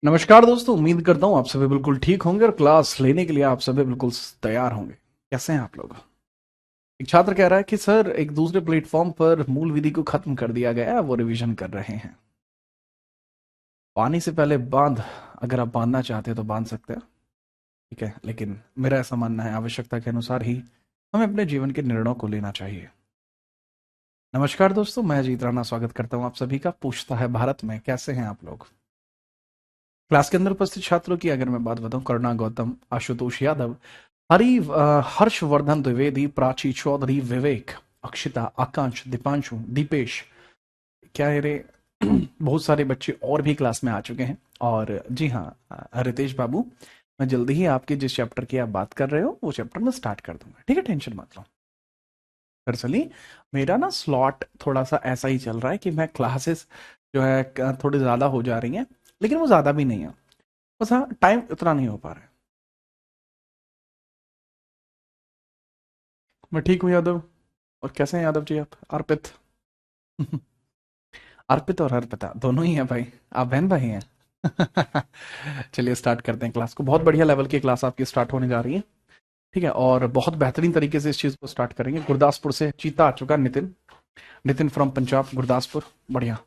नमस्कार दोस्तों, उम्मीद करता हूँ आप सभी बिल्कुल ठीक होंगे और क्लास लेने के लिए आप सभी बिल्कुल तैयार होंगे। कैसे हैं आप लोग? एक छात्र कह रहा है कि सर एक दूसरे प्लेटफॉर्म पर मूल विधि को खत्म कर दिया गया है, वो रिवीजन कर रहे हैं। पानी से पहले बांध, अगर आप बांधना चाहते हैं तो बांध सकते हैं, ठीक है, लेकिन मेरा ऐसा मानना है आवश्यकता के अनुसार ही हमें अपने जीवन के निर्णयों को लेना चाहिए। नमस्कार दोस्तों, मैं अजीत राणा स्वागत करता हूँ आप सभी का। पूछता है भारत में, कैसे हैं आप लोग? क्लास के अंदर उपस्थित छात्रों की अगर मैं बात बताऊं, करुणा गौतम, आशुतोष यादव, हर्षवर्धन द्विवेदी, प्राची चौधरी, विवेक, अक्षिता, आकांक्ष, दीपांशु, दीपेश, क्या है रे, बहुत सारे बच्चे और भी क्लास में आ चुके हैं। और जी हाँ, रितेश बाबू, मैं जल्दी ही आपके जिस चैप्टर की आप बात कर रहे हो वो चैप्टर में स्टार्ट कर दूंगा, ठीक है, टेंशन मत लो। दरअसली मेरा ना स्लॉट थोड़ा सा ऐसा ही चल रहा है कि मैं क्लासेस जो है थोड़ी ज़्यादा हो जा रही हैं, लेकिन वो ज़्यादा भी नहीं है, बस हाँ टाइम उतना नहीं हो पा रहा है। मैं ठीक हूँ यादव। और कैसे हैं यादव जी आप? अर्पित। अर्पित और अर्पिता दोनों ही हैं भाई, आप बहन भाई हैं। चलिए स्टार्ट करते हैं क्लास को। बहुत बढ़िया लेवल की क्लास आपकी स्टार्ट होने जा रही है, ठीक है, और बहुत बेहतरीन तरीके से इस चीज को स्टार्ट करेंगे। गुरदासपुर से चीता आ चुका, नितिन, नितिन फ्रॉम पंजाब, गुरदासपुर, बढ़िया।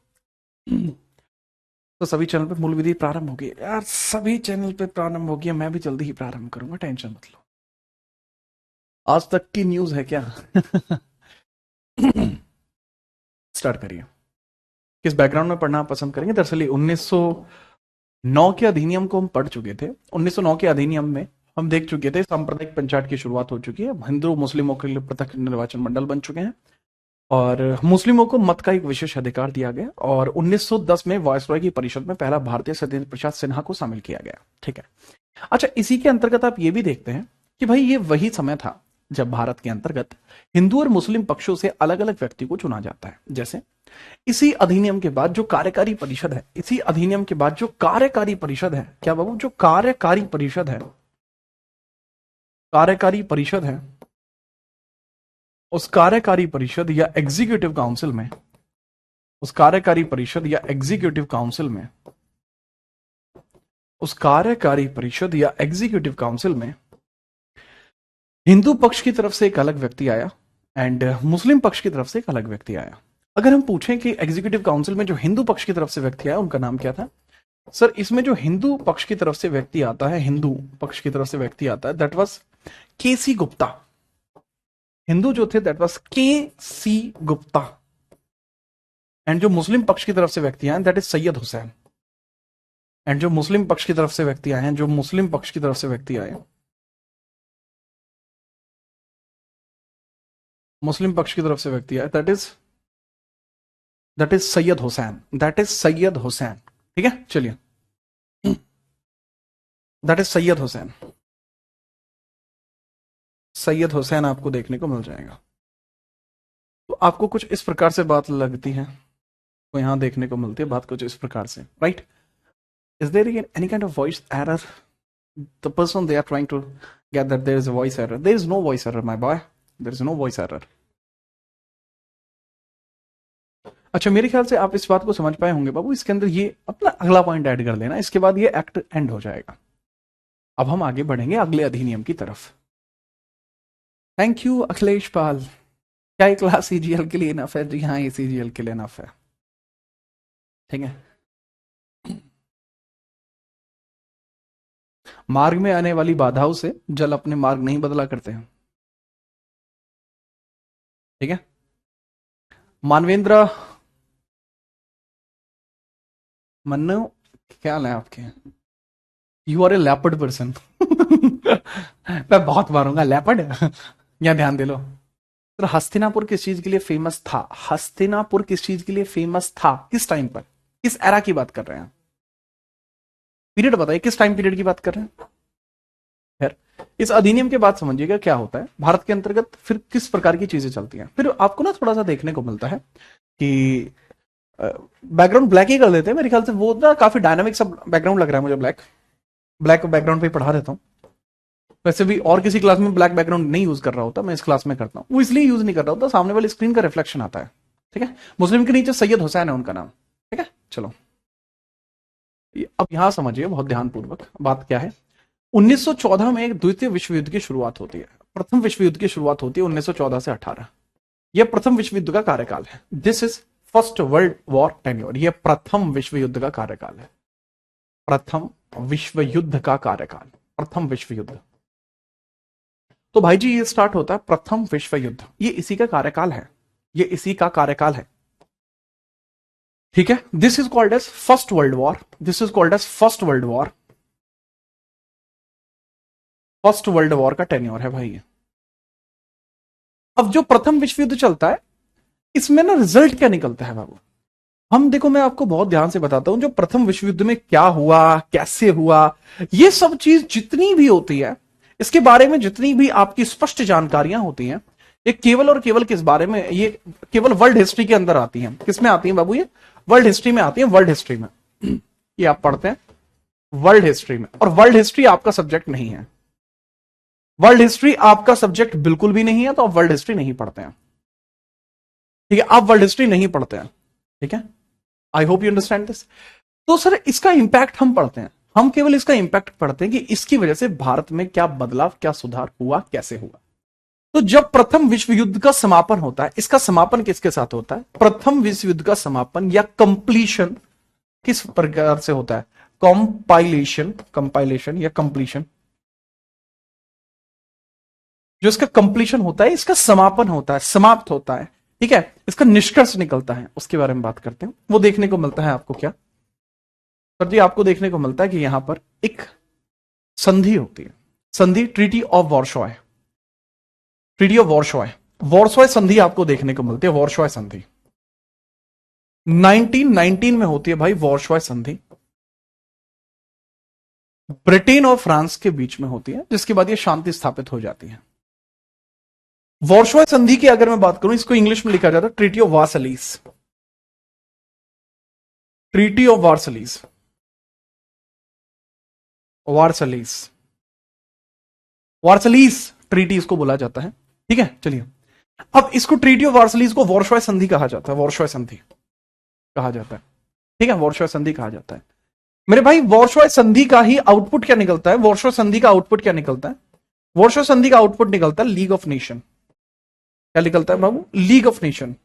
तो सभी चैनल पे मूल विधि प्रारंभ होगी यार, सभी चैनल पे प्रारंभ होगी, मैं भी जल्दी ही प्रारंभ करूंगा, टेंशन मत लो। आज तक की न्यूज है क्या? स्टार्ट करिए। किस बैकग्राउंड में पढ़ना आप पसंद करेंगे? दरअसल 1909 के अधिनियम को हम पढ़ चुके थे। 1909 के अधिनियम में हम देख चुके थे सांप्रदायिक पंचायत की शुरुआत हो चुकी है, हिंदू मुस्लिमों के लिए पृथक निर्वाचन मंडल बन चुके हैं, और मुस्लिमों को मत का एक विशेष अधिकार दिया गया, और 1910 में वायसरॉय की परिषद में पहला भारतीय सत्येंद्र प्रसाद सिन्हा को शामिल किया गया, ठीक है। अच्छा, इसी के अंतर्गत आप ये भी देखते हैं कि भाई ये वही समय था जब भारत के अंतर्गत हिंदू और मुस्लिम पक्षों से अलग अलग व्यक्ति को चुना जाता है। जैसे इसी अधिनियम के बाद जो कार्यकारी परिषद है, इसी अधिनियम के बाद जो कार्यकारी परिषद है, क्या बाबू, जो कार्यकारी परिषद है, कार्यकारी परिषद है, उस कार्यकारी परिषद या एग्जीक्यूटिव काउंसिल में, उस कार्यकारी परिषद या एग्जीक्यूटिव काउंसिल में, उस कार्यकारी परिषद या एग्जीक्यूटिव काउंसिल में हिंदू पक्ष की तरफ से एक अलग व्यक्ति आया एंड मुस्लिम पक्ष की तरफ से एक अलग व्यक्ति आया। अगर हम पूछें कि एग्जीक्यूटिव काउंसिल में जो हिंदू पक्ष की तरफ से व्यक्ति आया उनका नाम क्या था? सर, इसमें जो हिंदू पक्ष की तरफ से व्यक्ति आता है, हिंदू पक्ष की तरफ से व्यक्ति आता है, दैट वाज के सी गुप्ता। हिंदू जो थे दैट वाज के सी गुप्ता। एंड जो मुस्लिम पक्ष की तरफ से व्यक्ति आए that is Syed Hussain. And जो मुस्लिम पक्ष की तरफ से व्यक्ति आए हैं, जो मुस्लिम पक्ष की तरफ से व्यक्ति आए, मुस्लिम पक्ष की तरफ से व्यक्ति आए, that is Syed Hussain, that is Syed Hussain, ठीक है। चलिए, दैट इज सैयद हुसैन। सैयद हुसैन आपको देखने को मिल जाएगा। तो आपको कुछ इस प्रकार से बात लगती है, तो यहां देखने को मिलती है बात कुछ इस प्रकार से, right? Is there any kind of voice error? The person they are trying to get that there is a voice error. There is no voice error my boy, there is no voice error. अच्छा, मेरे ख्याल से आप इस बात को समझ पाए होंगे बाबू। इसके अंदर ये अपना अगला पॉइंट ऐड कर देना, इसके बाद ये एक्ट एंड हो जाएगा। अब हम आगे बढ़ेंगे अगले अधिनियम की तरफ। थैंक यू अखिलेश पाल। क्या ये क्लास सीजीएल के लिए इनफ है? जी हाँ, ये सीजीएल के लिए इनफ है, ठीक है। मार्ग में आने वाली बाधाओं से जल अपने मार्ग नहीं बदला करते हैं, ठीक है। मानवेंद्र, मन्नू, क्या हाल है आपके? You are a leopard person. मैं बहुत मारूंगा लैपर्ड। यहाँ ध्यान दे लो। तो हस्तिनापुर किस चीज के लिए फेमस था? हस्तिनापुर किस चीज के लिए फेमस था? किस टाइम पर, किस एरा की बात कर रहे हैं? पीरियड बताइए, किस टाइम पीरियड की बात कर रहे हैं? खैर, इस अधिनियम के बाद समझिएगा क्या होता है भारत के अंतर्गत, फिर किस प्रकार की चीजें चलती हैं। फिर आपको ना थोड़ा सा देखने को मिलता है कि बैकग्राउंड ब्लैक ही कर देते हैं, मेरे ख्याल से वो ना काफी डायनामिक सा बैकग्राउंड लग रहा है मुझे। ब्लैक, ब्लैक बैकग्राउंड पे पढ़ा देता हूँ। वैसे भी और किसी क्लास में ब्लैक बैकग्राउंड नहीं यूज कर रहा होता, मैं इस क्लास में करता हूँ। वो इसलिए यूज नहीं कर रहा होता, सामने वाली स्क्रीन का रिफ्लेक्शन आता है, ठीक है। मुस्लिम के नीचे सैयद हुसैन है उनका नाम, ठीक है। चलो, अब यहां समझिए बहुत ध्यानपूर्वक बात क्या है। 1914 में एक द्वितीय विश्व युद्ध की शुरुआत होती है। प्रथम विश्व युद्ध की शुरुआत होती है 1914 से 18। यह प्रथम विश्व युद्ध का कार्यकाल है। This is first World war tenure. यह प्रथम विश्व युद्ध का कार्यकाल है। प्रथम विश्व युद्ध का कार्यकाल, प्रथम विश्व युद्ध। तो भाई जी ये स्टार्ट होता है प्रथम विश्व युद्ध, ये इसी का कार्यकाल है, ये इसी का कार्यकाल है। ठीक है, this is called as First World War. This is called as First World War. First World War का टेन्योर है भाई ये। अब जो प्रथम विश्व युद्ध चलता है इसमें ना रिजल्ट क्या निकलता है बाबू, हम देखो मैं आपको बहुत ध्यान से बताता हूं जो प्रथम विश्व युद्ध में क्या हुआ, कैसे हुआ, ये सब चीज जितनी भी होती है, इसके बारे में जितनी भी आपकी स्पष्ट जानकारियां होती हैं, ये केवल और केवल किस बारे में, ये केवल वर्ल्ड हिस्ट्री के अंदर आती हैं। किसमें आती हैं बाबू? ये वर्ल्ड हिस्ट्री में आती है। वर्ल्ड हिस्ट्री में ये आप पढ़ते हैं वर्ल्ड हिस्ट्री में। और वर्ल्ड हिस्ट्री आपका सब्जेक्ट नहीं है, वर्ल्ड हिस्ट्री आपका सब्जेक्ट बिल्कुल भी नहीं है, तो आप वर्ल्ड हिस्ट्री नहीं पढ़ते हैं। ठीक है, आप वर्ल्ड हिस्ट्री नहीं पढ़ते हैं। ठीक है, I hope you understand this. तो सर इसका इंपैक्ट हम पढ़ते हैं, हम केवल इसका इंपैक्ट पढ़ते हैं कि इसकी वजह से भारत में क्या बदलाव, क्या सुधार हुआ, कैसे हुआ। तो जब प्रथम विश्व युद्ध का समापन होता है, इसका समापन किसके साथ होता है? प्रथम विश्व युद्ध का समापन या कंप्लीशन किस प्रकार से होता है? कंपाइलेशन, कंपाइलेशन या कंप्लीशन। जो इसका कंप्लीशन होता है, इसका समापन होता है, समाप्त होता है। ठीक है, इसका निष्कर्ष निकलता है, उसके बारे में बात करते हैं। वो देखने को मिलता है आपको क्या सर जी? आपको देखने को मिलता है कि यहां पर एक संधि होती है, संधि, ट्रीटी ऑफ वॉर्सॉय। ट्रीटी ऑफ वॉर्सॉय, वॉर्सॉय संधि आपको देखने को मिलती है। वॉर्सॉय संधि 1919 में होती है भाई। वॉर्सॉय संधि ब्रिटेन और फ्रांस के बीच में होती है, जिसके बाद ये शांति स्थापित हो जाती है। वॉर्सॉय संधि की अगर मैं बात करूं, इसको इंग्लिश में लिखा जाता है treaty of Versailles. Treaty of Versailles, Versailles, Versailles treaty इसको बोला जाता है। ठीक है, चलिए अब इसको ट्रीटी ऑफ वार्सलीज को वॉर्सॉय संधि कहा जाता है। वॉर्सॉय संधि कहा जाता है। ठीक है, वॉर्सॉय संधि कहा जाता है। मेरे भाई वॉर्सॉय संधि का ही आउटपुट क्या निकलता है? वॉर्सॉय संधि का आउटपुट क्या निकलता है? वॉर्सॉय संधि का आउटपुट निकलता है लीग ऑफ नेशन। क्या निकलता है बाबू? League of nation.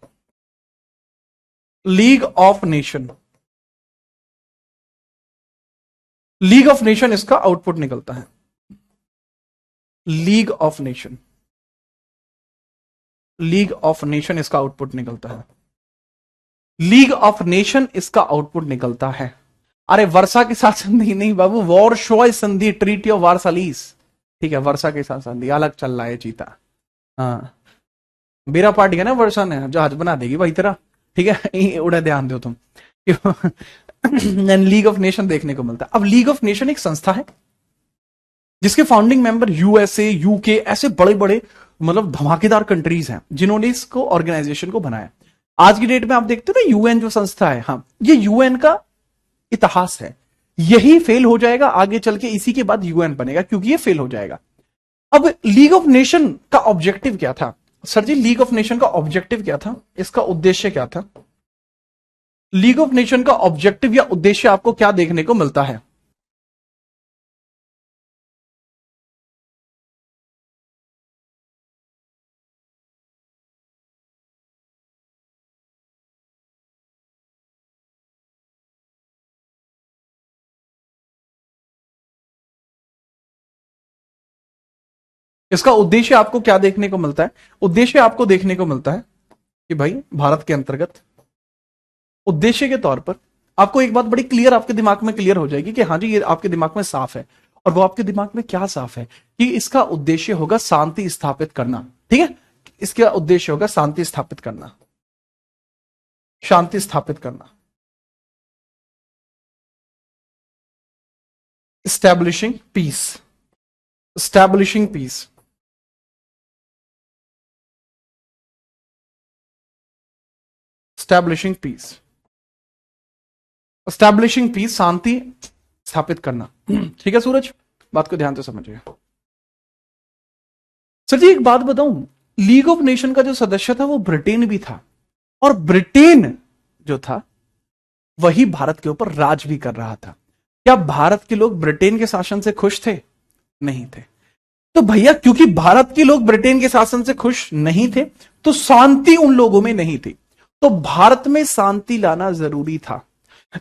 League of nation, league of nation इसका आउटपुट निकलता है। League of nation, league of nation इसका आउटपुट निकलता है। लीग ऑफ नेशन इसका आउटपुट निकलता है। अरे वर्षा के साथ संधि नहीं बाबू, वॉर्सॉय संधि, ट्रीटी ऑफ वार्सलीज। ठीक है, वर्षा के साथ संधि अलग चल रहा है चीता। हाँ, बेरा पार्टी है ना, वर्षा ने जहाज बना देगी भाई तेरा। ठीक है, उड़े ध्यान दो तुम। लीग ऑफ नेशन देखने को मिलता है। अब लीग ऑफ नेशन एक संस्था है जिसके फाउंडिंग मेंबर यूएसए, यूके, ऐसे बड़े बड़े मतलब धमाकेदार कंट्रीज हैं जिन्होंने इसको ऑर्गेनाइजेशन को बनाया। आज की डेट में आप देखते हो ना यूएन जो संस्था है, हाँ, ये यूएन का इतिहास है। यही फेल हो जाएगा आगे चल के, इसी के बाद यूएन बनेगा, क्योंकि ये फेल हो जाएगा। अब लीग ऑफ नेशन का ऑब्जेक्टिव क्या था sir ji? League of Nation का ऑब्जेक्टिव क्या था? इसका उद्देश्य क्या था? लीग ऑफ नेशन का ऑब्जेक्टिव या उद्देश्य आपको क्या देखने को मिलता है? इसका उद्देश्य आपको क्या देखने को मिलता है? उद्देश्य आपको देखने को मिलता है कि भाई भारत के अंतर्गत उद्देश्य के तौर पर आपको एक बात बड़ी क्लियर आपके दिमाग में क्लियर हो जाएगी कि हाँ जी ये आपके दिमाग में साफ है। और वो आपके दिमाग में क्या साफ है कि इसका उद्देश्य होगा शांति स्थापित करना। ठीक है, इसका उद्देश्य होगा शांति स्थापित करना, शांति स्थापित करना, establishing peace, establishing peace. Establishing peace, establishing peace, शांति स्थापित करना। ठीक है सूरज, बात को ध्यान से समझिए। सर जी एक बात बताऊं, लीग ऑफ नेशन का जो सदस्य था वो ब्रिटेन भी था, और ब्रिटेन जो था वही भारत के ऊपर राज भी कर रहा था। क्या भारत के लोग ब्रिटेन के शासन से खुश थे? नहीं थे। तो भैया क्योंकि भारत के लोग ब्रिटेन के शासन से खुश नहीं थे, तो शांति उन लोगों में नहीं थी। तो भारत में शांति लाना जरूरी था।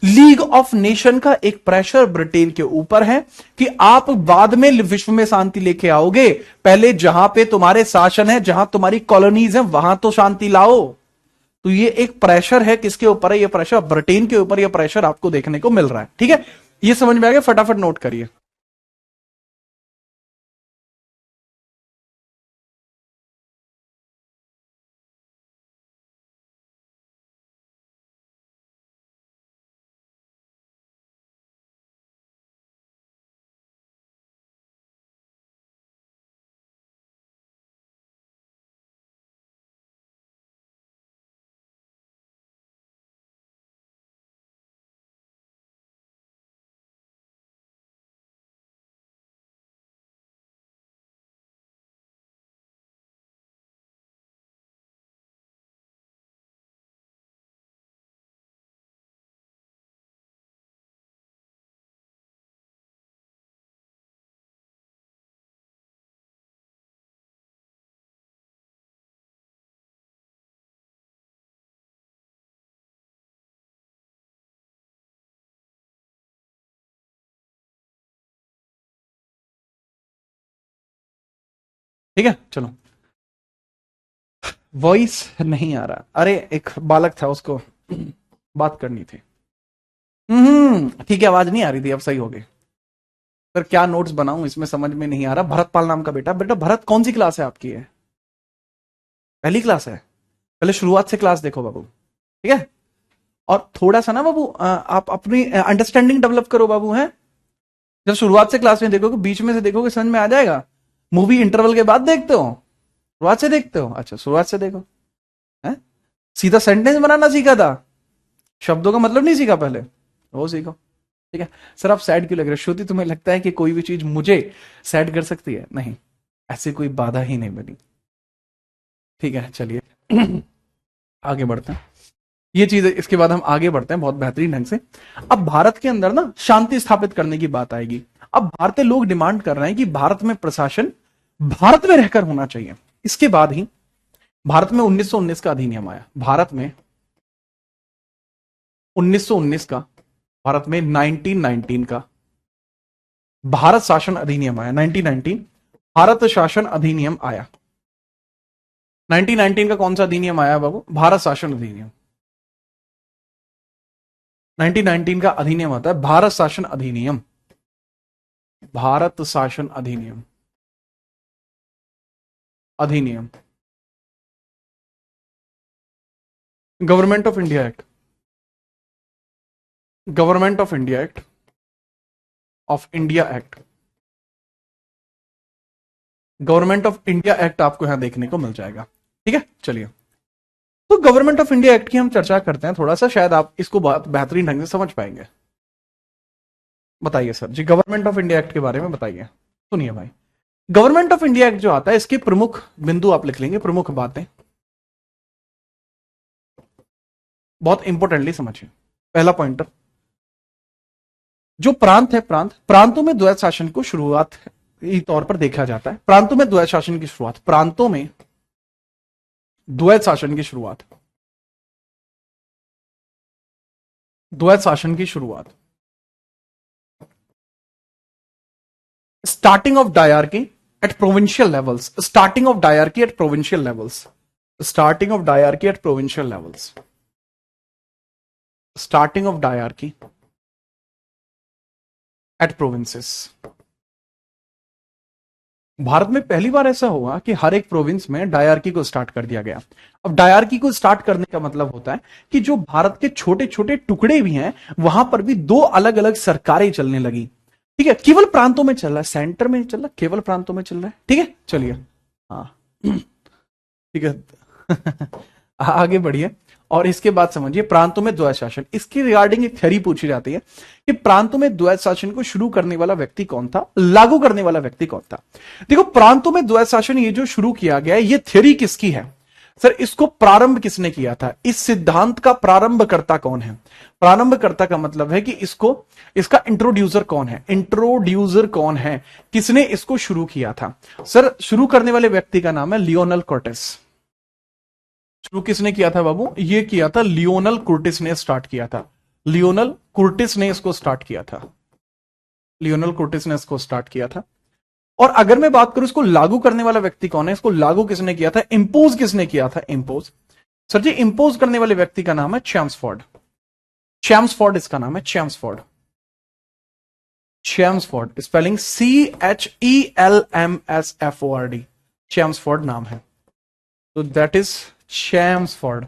लीग ऑफ नेशन का एक प्रेशर ब्रिटेन के ऊपर है कि आप बाद में विश्व में शांति लेके आओगे, पहले जहां पे तुम्हारे शासन है, जहां तुम्हारी कॉलोनीज है, वहां तो शांति लाओ। तो ये एक प्रेशर है, किसके ऊपर है ये प्रेशर? ब्रिटेन के ऊपर ये प्रेशर आपको देखने को मिल रहा है। ठीक है, ये समझ में आ गया? फटाफट नोट करिए। ठीक है, चलो। वॉइस नहीं आ रहा। अरे एक बालक था, उसको बात करनी थी। ठीक है, आवाज नहीं आ रही थी, अब सही हो गई। सर क्या नोट्स बनाऊं, इसमें समझ में नहीं आ रहा। भरतपाल नाम का बेटा। बेटा भरत कौन सी क्लास है आपकी? है पहली क्लास है? पहले शुरुआत से क्लास देखो बाबू, ठीक है? और थोड़ा सा ना बाबू आप अपनी अंडरस्टैंडिंग डेवलप करो बाबू। है जब शुरुआत से क्लास में देखोगे, बीच में से देखोगे, समझ में आ जाएगा। मूवी इंटरवल के बाद देखते हो, शुरुआत से देखते हो? अच्छा, शुरुआत से देखो। है सीधा सेंटेंस बनाना सीखा था, शब्दों का मतलब नहीं सीखा पहले, वो सीखो। ठीक है सर, आप सैड क्यों लग रहे हो? श्रुति, तुम्हें लगता है कि कोई भी चीज मुझे सैड कर सकती है? नहीं, ऐसी कोई बाधा ही नहीं बनी। ठीक है, चलिए आगे बढ़ते हैं। ये चीज, इसके बाद हम आगे बढ़ते हैं बहुत बेहतरीन ढंग से। अब भारत के अंदर ना शांति स्थापित करने की बात आएगी। अब भारतीय लोग डिमांड कर रहे हैं कि भारत में प्रशासन भारत में रहकर होना चाहिए। इसके बाद ही भारत में 1919 का अधिनियम आया। भारत में 1919 का, भारत में 1919 का भारत शासन अधिनियम आया। 1919 भारत शासन अधिनियम आया। 1919 का कौन सा अधिनियम आया बाबू? भारत शासन अधिनियम। 1919 का अधिनियम आता है भारत शासन अधिनियम। भारत शासन अधिनियम, अधिनियम। Government of India act, government of India act, of India act, government of India act आपको यहां देखने को मिल जाएगा। ठीक है, चलिए। तो गवर्नमेंट ऑफ इंडिया एक्ट की हम चर्चा करते हैं थोड़ा सा, शायद आप इसको बहुत बेहतरीन ढंग से समझ पाएंगे। बताइए sir ji, Government of India Act के बारे में बताइए। सुनिए भाई, गवर्नमेंट ऑफ इंडिया एक्ट जो आता है, इसके प्रमुख बिंदु आप लिख लेंगे, प्रमुख बातें बहुत इंपॉर्टेंटली समझिए। पहला पॉइंटर, जो प्रांत है, प्रांतों में द्वैत शासन को शुरुआत तौर पर देखा जाता है। प्रांतों में द्वैत शासन की शुरुआत, प्रांतों में द्वैत शासन की शुरुआत, द्वैत शासन की शुरुआत, starting of diarchy at provincial levels, starting of diarchy at provincial levels, starting of diarchy at provincial levels, starting of diarchy at provinces. Bharat में पहली बार ऐसा हुआ कि हर एक प्रोविंस में डायरकी को स्टार्ट कर दिया गया। अब डायरकी को स्टार्ट करने का मतलब होता है कि जो भारत के छोटे छोटे टुकड़े भी हैं, वहां पर भी दो अलग अलग सरकारें चलने लगी। ठीक है, केवल प्रांतों में चल रहा है, सेंटर में चल रहा है, केवल प्रांतों में चल रहा है। ठीक है, चलिए। हाँ ठीक है आगे बढ़िए। और इसके बाद समझिए प्रांतों में द्वैत शासन, इसकी रिगार्डिंग एक थ्योरी पूछी जाती है कि प्रांतों में द्वैत शासन को शुरू करने वाला व्यक्ति कौन था, लागू करने वाला व्यक्ति कौन था। देखो, प्रांतों में द्वैत शासन ये जो शुरू किया गया है, ये थ्योरी किसकी है? सर इसको प्रारंभ किसने किया था? इस सिद्धांत का प्रारंभकर्ता कौन है? प्रारंभकर्ता का मतलब है कि इसका इंट्रोड्यूसर कौन है? इंट्रोड्यूसर कौन है? किसने इसको शुरू किया था? सर शुरू करने वाले व्यक्ति का नाम है लियोनल कोर्टेस। शुरू किसने किया था बाबू? ये किया था लियोनल कुर्टिस ने स्टार्ट किया था। लियोनल कुर्टिस ने इसको स्टार्ट किया था। लियोनल कुर्टिस ने इसको स्टार्ट किया था। और अगर मैं बात करूं इसको लागू करने वाला व्यक्ति कौन है, इसको लागू किसने किया था, इंपोज किसने किया था? इंपोज। सर जी इंपोज करने वाले व्यक्ति का नाम है चैम्सफोर्ड। चैम्सफोर्ड इसका नाम है, Chelmsford. Chelmsford spelling CHELMSFORD, Chelmsford नाम है। तो दैट इज चैम्सफोर्ड।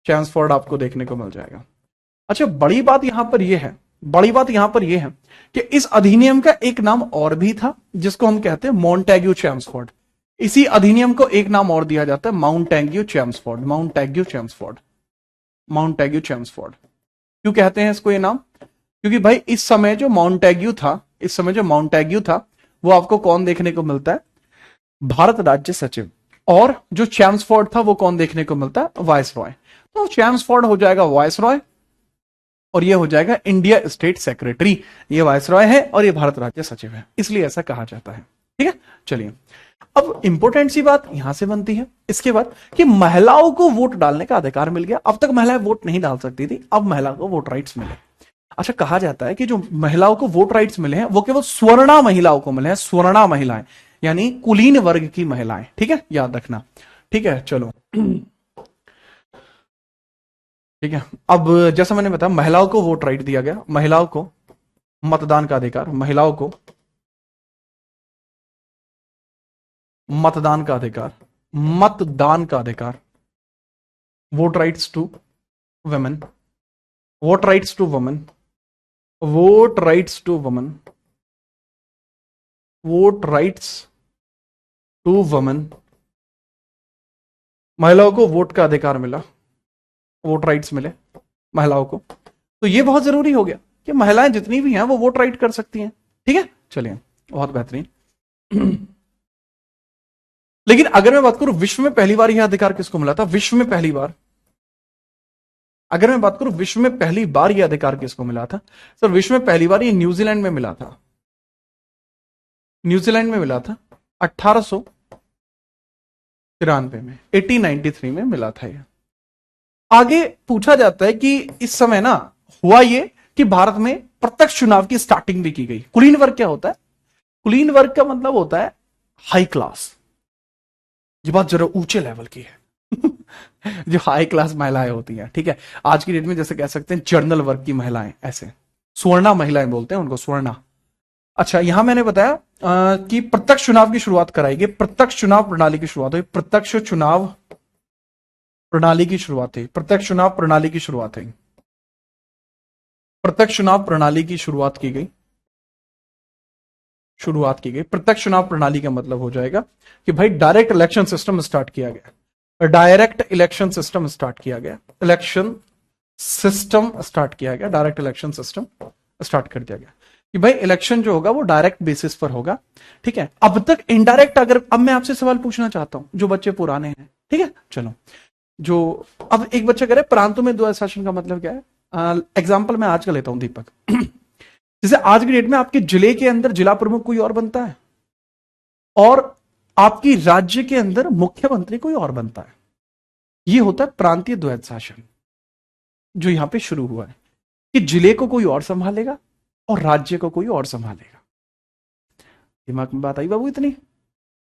चैम्सफोर्ड आपको देखने को मिल जाएगा। अच्छा बड़ी बात यहां पर यह है, बड़ी बात यहां पर यह है कि इस अधिनियम का एक नाम और भी था जिसको हम कहते हैं मॉन्टेग्यू चैम्सफोर्ड। इसी अधिनियम को एक नाम और दिया जाता है Montagu Chelmsford. Montagu Chelmsford, Montagu Chelmsford. क्यों कहते हैं इसको ये नाम? क्योंकि भाई इस समय जो माउंटेग्यू था, इस समय जो माउंटेग्यू था वो आपको कौन देखने को मिलता है? भारत राज्य सचिव। और जो चैम्सफोर्ड था वो कौन देखने को मिलता है? वायसरॉय। तो चैम्सफोर्ड हो जाएगा वायसरॉय और ये हो जाएगा इंडिया स्टेट सेक्रेटरी। ये वायसरॉय है और ये भारत राज्य सचिव है, इसलिए ऐसा कहा जाता है। ठीक है, चलिए अब इंपॉर्टेंट सी बात यहां से बनती है इसके बाद कि महिलाओं को वोट डालने का अधिकार मिल गया। अब तक महिलाएं वोट नहीं डाल सकती थी, अब महिलाओं को वोट राइट्स मिले। अच्छा कहा जाता है कि जो महिलाओं को वोट राइट्स मिले हैं वो केवल स्वर्णा महिलाओं को मिले हैं। स्वर्णा महिलाएं यानी कुलीन वर्ग की महिलाएं। ठीक है, याद रखना। ठीक है, चलो ठीक है। अब जैसा मैंने बताया महिलाओं को वोट राइट दिया गया, महिलाओं को मतदान का अधिकार, महिलाओं को मतदान का अधिकार, मतदान का अधिकार, vote rights to women, vote rights to women, vote rights to women, vote rights to women. महिलाओं को वोट का अधिकार मिला, वोट राइट्स मिले महिलाओं को। तो ये बहुत जरूरी हो गया कि महिलाएं जितनी भी हैं वो वोट राइट कर सकती हैं। ठीक है, चलिए बहुत बेहतरीन। लेकिन अगर मैं बात करूं विश्व में पहली बार यह अधिकार किसको मिला था? विश्व में पहली बार, अगर मैं बात करूं विश्व में पहली बार यह अधिकार किसको मिला था? सर विश्व में पहली बार ये न्यूजीलैंड में मिला था। न्यूजीलैंड में मिला था 1893 में, 1893 में मिला था यह। आगे पूछा जाता है कि इस समय ना हुआ ये कि भारत में प्रत्यक्ष चुनाव की स्टार्टिंग भी की गई। कुलीन वर्ग क्या होता है? कुलीन वर्ग का मतलब होता है हाई क्लास। ये बात जरा ऊंचे लेवल की है। जो हाई क्लास महिलाएं होती हैं, ठीक है, आज की डेट में जैसे कह सकते हैं जर्नल वर्ग की महिलाएं, ऐसे स्वर्णा महिलाएं बोलते हैं उनको, स्वर्णा। अच्छा यहां मैंने बताया कि प्रत्यक्ष चुनाव की शुरुआत कराई गई, प्रत्यक्ष चुनाव प्रणाली की शुरुआत हुई, प्रत्यक्ष चुनाव प्रणाली की शुरुआत हुई, प्रत्यक्ष चुनाव प्रणाली की शुरुआत हुई, प्रत्यक्ष चुनाव प्रणाली की शुरुआत की गई, शुरुआत की गई। प्रत्यक्ष चुनाव प्रणाली का मतलब हो जाएगा कि भाई डायरेक्ट इलेक्शन सिस्टम स्टार्ट किया गया, डायरेक्ट इलेक्शन सिस्टम स्टार्ट किया गया, इलेक्शन सिस्टम स्टार्ट किया गया, डायरेक्ट इलेक्शन सिस्टम स्टार्ट कर दिया गया कि भाई इलेक्शन जो होगा वो डायरेक्ट बेसिस पर होगा। ठीक है, अब तक इनडायरेक्ट, अगर अब मैं आपसे सवाल पूछना चाहता हूं जो बच्चे पुराने हैं, ठीक है, चलो जो अब एक बच्चा कह रहे प्रांतों में द्वैध शासन का मतलब क्या है? एग्जाम्पल मैं आज का लेता हूं दीपक। जैसे आज की डेट में आपके जिले के अंदर जिला प्रमुख कोई और बनता है और आपकी राज्य के अंदर मुख्यमंत्री कोई और बनता है। यह होता है प्रांतीय द्वैध शासन जो यहां पे शुरू हुआ है कि जिले को कोई और संभालेगा और राज्य को कोई और संभालेगा। दिमाग में बात आई बाबू इतनी?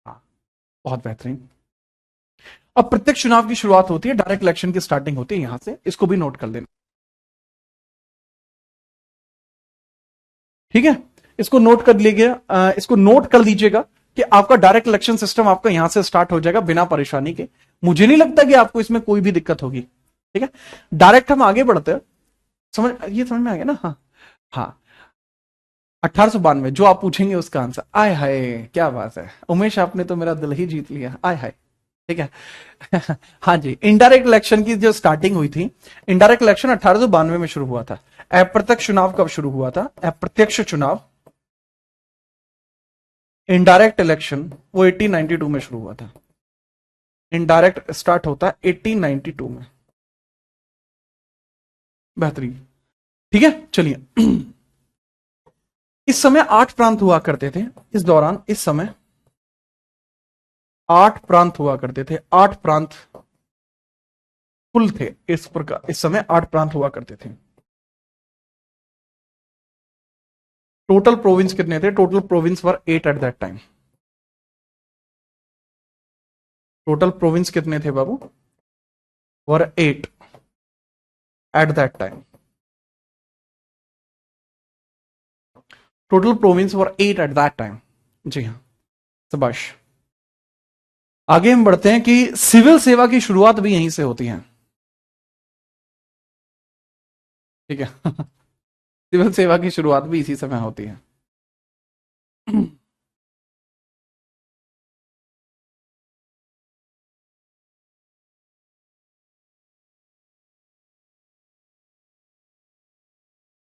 हाँ, बहुत बेहतरीन। अब प्रत्यक्ष चुनाव की शुरुआत होती है, डायरेक्ट इलेक्शन की स्टार्टिंग होती है यहां से, इसको भी नोट कर लेना। ठीक है, इसको नोट कर लीजिएगा, इसको नोट कर लीजिएगा कि आपका डायरेक्ट इलेक्शन सिस्टम आपका यहां से स्टार्ट हो जाएगा बिना परेशानी के। मुझे नहीं लगता कि आपको इसमें कोई भी दिक्कत होगी। ठीक है, डायरेक्ट हम आगे बढ़ते हैं। ये समझ में आ गया ना? हाँ हाँ, 1892 जो आप पूछेंगे उसका आंसर, आय हाय क्या बात है उमेश, आपने तो मेरा दिल ही जीत लिया, आय हाय। ठीक है। हाँ जी, इनडायरेक्ट इलेक्शन की जो स्टार्टिंग हुई थी, इनडायरेक्ट इलेक्शन 1892 में शुरू हुआ था। अप्रत्यक्ष चुनाव कब शुरू हुआ था? अप्रत्यक्ष चुनाव, इनडायरेक्ट इलेक्शन वो 1892 में शुरू हुआ था। इनडायरेक्ट स्टार्ट होता है 1892 में। बेहतरीन, ठीक है। चलिए, इस समय 8 प्रांत हुआ करते थे इस दौरान। इस समय 8 प्रांत हुआ करते थे, 8 प्रांत कुल थे इस प्रकार। इस समय 8 प्रांत हुआ करते थे। टोटल प्रोविंस कितने थे? Total province were 8 at that time. Total province कितने थे बाबू? वर 8 at that time. Total province were 8 at that time. जी हाँ, शाबाश। आगे हम बढ़ते हैं कि सिविल सेवा की शुरुआत भी यहीं से होती है, ठीक है। सिविल सेवा की शुरुआत भी इसी समय होती है।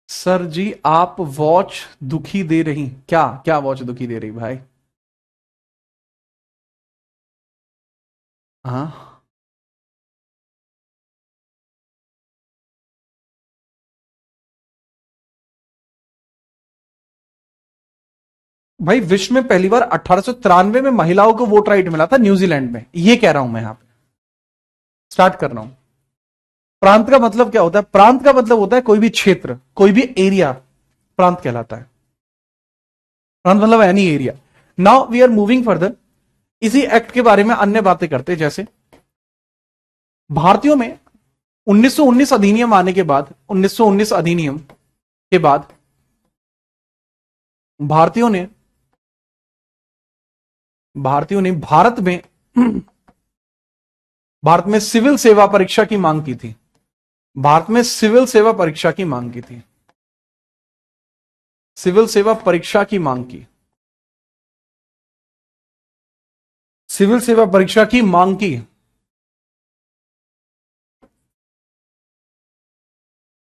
सर जी, आप वॉच दुखी दे रही? क्या क्या वॉच दुखी दे रही भाई? हाँ भाई, विश्व में पहली बार 1893 में महिलाओं को वोट राइट मिला था न्यूजीलैंड में, ये कह रहा हूं मैं यहां पे। स्टार्ट कर रहा हूं। प्रांत का मतलब क्या होता है? प्रांत का मतलब होता है कोई भी क्षेत्र, कोई भी एरिया प्रांत कहलाता है। प्रांत मतलब any area. Now we are moving further. इसी एक्ट के बारे में अन्य बातें करते हैं, जैसे भारतीयों में 1919 अधिनियम आने के बाद, 1919 अधिनियम के बाद भारतीयों ने भारत में सिविल सेवा परीक्षा की मांग की थी। भारत में सिविल सेवा परीक्षा की मांग की थी। सिविल सेवा परीक्षा की मांग की। सिविल सेवा परीक्षा की मांग की।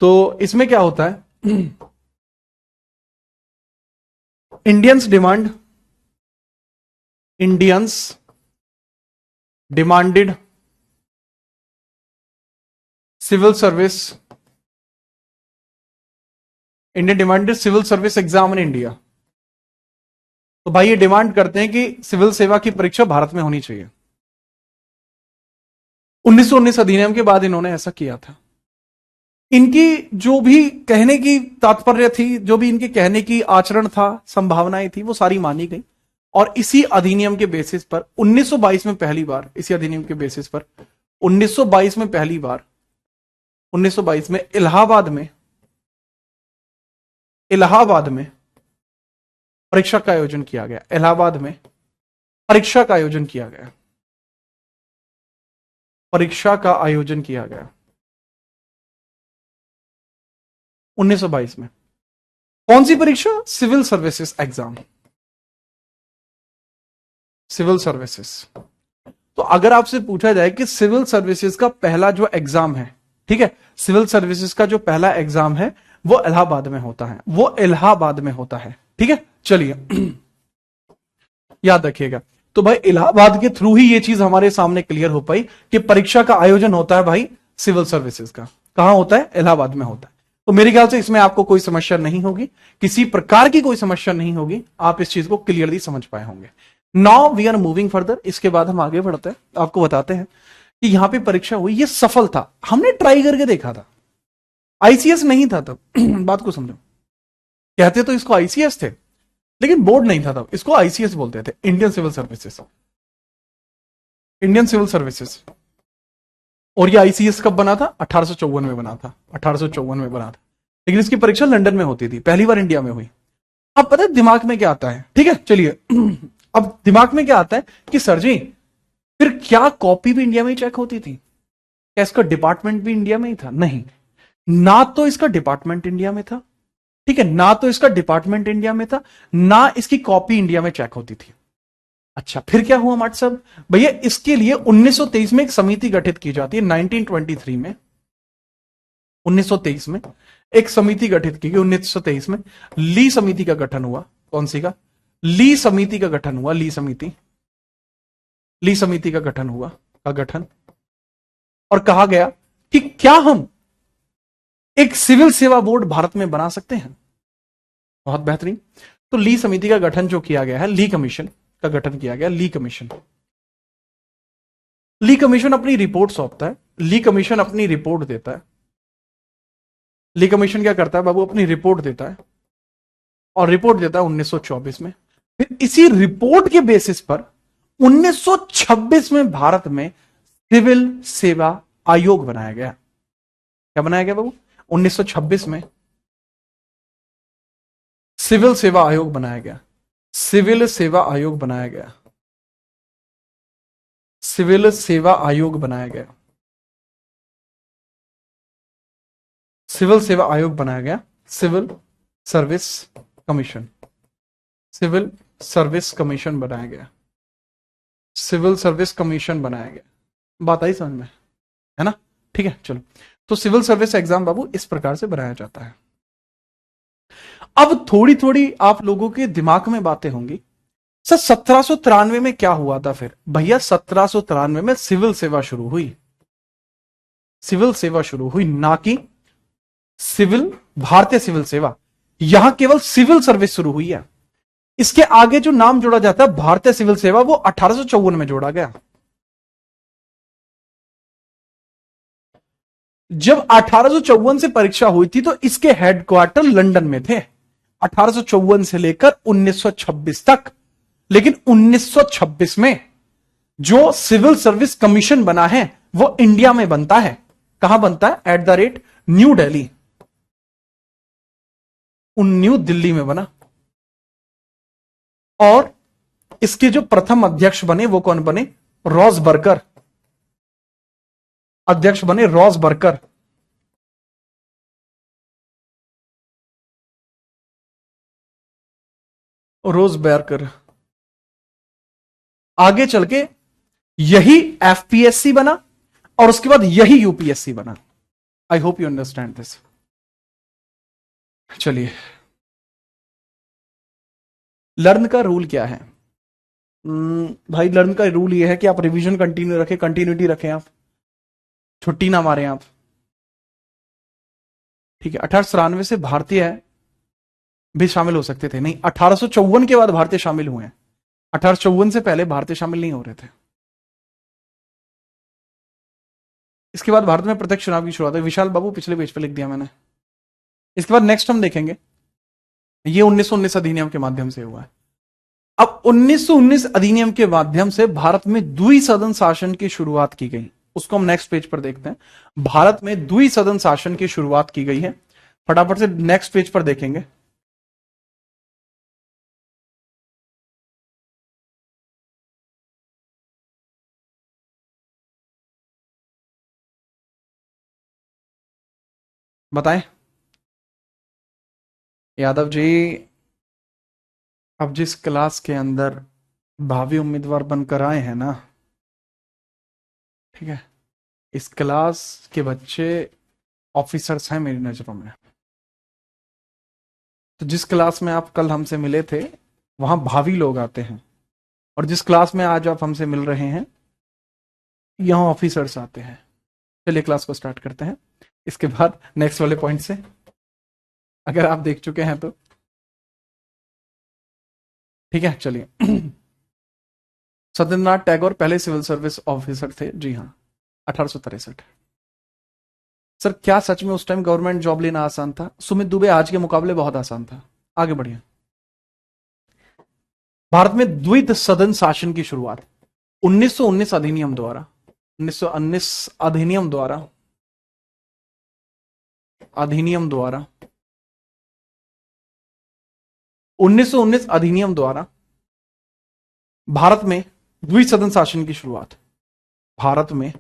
तो इसमें क्या होता है? Indians demanded civil service, Indian demanded civil service exam in India. तो भाई ये डिमांड करते हैं कि सिविल सेवा की परीक्षा भारत में होनी चाहिए। 1919 अधिनियम के बाद इन्होंने ऐसा किया था। इनकी जो भी कहने की तात्पर्य थी, जो भी इनके कहने की आचरण था, संभावनाएं थी, वो सारी मानी गई। और इसी अधिनियम के बेसिस पर 1922 में पहली बार, इसी अधिनियम के बेसिस पर 1922 में पहली बार, 1922 में इलाहाबाद में परीक्षा का आयोजन किया गया। इलाहाबाद में परीक्षा का आयोजन किया गया। परीक्षा का आयोजन किया गया 1922 में। कौन सी परीक्षा? Civil services exam. Civil services. तो अगर आपसे पूछा जाए कि सिविल सर्विसेज का पहला जो एग्जाम है, ठीक है, सिविल सर्विसेज का जो पहला एग्जाम है वो इलाहाबाद में होता है, वो इलाहाबाद में होता है, ठीक है। चलिए, याद रखिएगा। तो भाई इलाहाबाद के थ्रू ही ये चीज हमारे सामने क्लियर हो पाई कि परीक्षा का आयोजन होता है भाई सिविल सर्विसेज का। कहां होता है? इलाहाबाद में होता है। तो मेरे ख्याल से इसमें आपको कोई समस्या नहीं होगी, किसी प्रकार की कोई समस्या नहीं होगी, आप इस चीज को क्लियरली समझ पाए होंगे। Now we are moving further. इसके बाद हम आगे बढ़ते हैं, आपको बताते हैं कि यहां पे परीक्षा हुई, ये सफल था, हमने ट्राई करके देखा था। आईसीएस नहीं था तब। बात को समझो, कहते तो इसको आईसीएस थे, लेकिन बोर्ड नहीं था तब, इसको आईसीएस बोलते थे, Indian civil services. Indian civil services. और ये आईसीएस कब बना था? 1854 में बना था, 1854 में बना था। लेकिन इसकी परीक्षा लंदन में होती थी, पहली बार इंडिया में हुई। अब पता है दिमाग में क्या आता है? ठीक है, चलिए। अब दिमाग में क्या आता है कि सर जी, फिर क्या कॉपी भी इंडिया में ही चेक होती थी? क्या इसका डिपार्टमेंट भी इंडिया में ही था? नहीं, ना तो इसका डिपार्टमेंट इंडिया में था, ठीक है, ना तो इसका डिपार्टमेंट इंडिया में था, ना इसकी कॉपी इंडिया में चेक होती थी। अच्छा, फिर क्या हुआ माट साहब? भैया इसके लिए 1923 में एक समिति गठित की जाती है। 1923 में, 1923 में एक समिति गठित की गई। 1923 में ली समिति का गठन हुआ। कौन सी का? ली समिति का गठन हुआ। ली समिति का गठन हुआ। का गठन, और कहा गया कि क्या हम एक सिविल सेवा बोर्ड भारत में बना सकते हैं। बहुत बेहतरीन। तो ली समिति का गठन जो किया गया है, ली कमीशन का गठन किया गया। ली कमीशन, ली कमीशन अपनी रिपोर्ट सौंपता है, ली कमीशन अपनी रिपोर्ट देता है। ली कमीशन क्या करता है बाबू, अपनी रिपोर्ट देता है, और रिपोर्ट देता है 1924 में। फिर इसी रिपोर्ट के बेसिस पर 1926 में भारत में सिविल सेवा आयोग बनाया गया। क्या बनाया गया बाबू, 1926 में सिविल सेवा आयोग बनाया गया। सिविल सेवा आयोग बनाया गया। सिविल सेवा आयोग बनाया गया। सिविल सेवा आयोग बनाया गया। Civil service commission, civil service commission बनाया गया। सिविल सर्विस कमीशन बनाया गया। बात आई समझ में, है ना? ठीक है, चलो। तो सिविल सर्विस एग्जाम बाबू इस प्रकार से बनाया जाता है। अब थोड़ी थोड़ी आप लोगों के दिमाग में बातें होंगी, सर 1793 में क्या हुआ था? फिर भैया 1793 में सिविल सेवा शुरू हुई। सिविल सेवा शुरू हुई, ना कि सिविल, भारतीय सिविल सेवा। यहां केवल सिविल सर्विस शुरू हुई है। इसके आगे जो नाम जोड़ा जाता है भारतीय सिविल सेवा, वो 1854 में जोड़ा गया। जब 1854 से परीक्षा हुई थी तो इसके हेडक्वार्टर लंदन में थे, 1854 से लेकर 1926 तक। लेकिन 1926 में जो सिविल सर्विस कमीशन बना है वो इंडिया में बनता है। कहां बनता है? At the rate new Delhi, new Delhi में बना। और इसके जो प्रथम अध्यक्ष बने वो कौन बने? रॉस बर्कर। अध्यक्ष बने रॉस बर्कर। रोज बर्कर। आगे चल के यही एफपीएससी बना और उसके बाद यही यूपीएससी बना। I hope you understand this. चलिए, लर्न का रूल क्या है? भाई लर्न का रूल ये है कि आप रिवीजन कंटिन्यू रखें, कंटिन्यूटी रखें, आप छुट्टी ना मारें आप। ठीक है, 1893 से भारतीय भी शामिल हो सकते थे, नहीं 1854 के बाद भारतीय शामिल हुए हैं। 1854 से पहले भारतीय शामिल नहीं हो रहे थे। इसके बाद भारत में प्रत्यक्ष चुनाव की शुरुआत है। विशाल बाबू पिछले पेज पे लिख दिया मैंने। इसके बाद नेक्स्ट हम देखेंगे, ये 1919 अधिनियम के माध्यम से हुआ है। अब 1919 अधिनियम के माध्यम से भारत में द्विसदन शासन की शुरुआत की गई। उसको हम नेक्स्ट पेज पर देखते हैं। भारत में द्विसदन शासन की शुरुआत की गई है। फटाफट से नेक्स्ट पेज पर देखेंगे। बताएं यादव जी, अब जिस क्लास के अंदर भावी उम्मीदवार बनकर आए हैं ना, ठीक है, इस क्लास के बच्चे ऑफिसर्स हैं मेरी नजरों में। तो जिस क्लास में आप कल हमसे मिले थे वहां भावी लोग आते हैं, और जिस क्लास में आज आप हमसे मिल रहे हैं यहां ऑफिसर्स आते हैं। चलिए क्लास को स्टार्ट करते हैं। इसके बाद नेक्स्ट वाले पॉइंट से, अगर आप देख चुके हैं तो ठीक है। चलिए, सत्येंद्रनाथ टैगोर पहले सिविल सर्विस ऑफिसर थे। जी हाँ, 1863। सर क्या सच में उस टाइम गवर्नमेंट जॉब लेना आसान था? सुमित दुबे, आज के मुकाबले बहुत आसान था। आगे बढ़िए। भारत में द्वित सदन शासन की शुरुआत 1919 अधिनियम द्वारा, 1919 अधिनियम द्वारा, अधिनियम द्वारा 1919 अधिनियम द्वारा भारत में द्विसदन शासन की शुरुआत। भारत में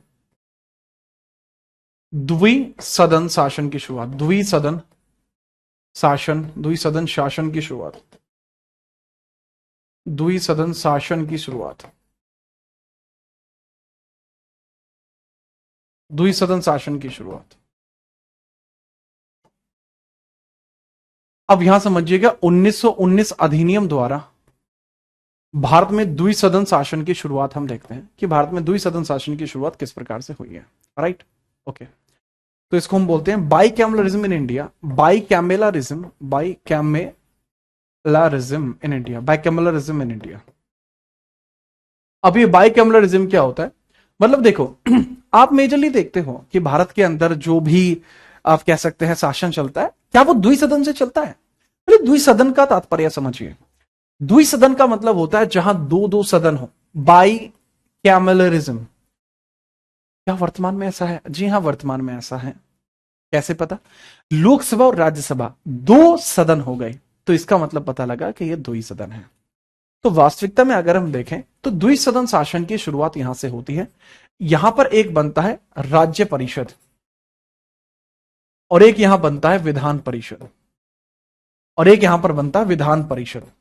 द्विसदन शासन की शुरुआत। द्विसदन शासन, द्विसदन शासन की शुरुआत। द्विसदन शासन की शुरुआत। द्विसदन शासन की शुरुआत। अब यहां समझिएगा, 1919 अधिनियम द्वारा भारत में द्विसदन शासन की शुरुआत हम देखते हैं कि भारत में द्विसदन शासन की शुरुआत किस प्रकार से हुई है। Right, okay. तो इसको हम बोलते हैं bicameralism in India, bicameralism, bicameralism in India, bicameralism in India. अब ये बाइकैमलरिज्म क्या होता है? मतलब देखो, आप मेजरली देखते हो कि भारत के अंदर जो भी आप कह सकते हैं शासन चलता है, क्या वो द्विसदन से चलता है? मतलब द्विसदन का तात्पर्य समझिए। द्विसदन का मतलब होता है जहां दो दो सदन हो, बाई कैमलरिज्म। क्या वर्तमान में ऐसा है? जी हां, वर्तमान में ऐसा है। कैसे पता? लोकसभा और राज्यसभा दो सदन हो गए, तो इसका मतलब पता लगा कि ये दो ही सदन है। तो वास्तविकता में अगर हम देखें तो द्विसदन शासन की शुरुआत यहां से होती है। यहां पर एक बनता है राज्य परिषद और एक यहां बनता है विधान परिषद, और एक यहां पर बनता है विधान परिषद।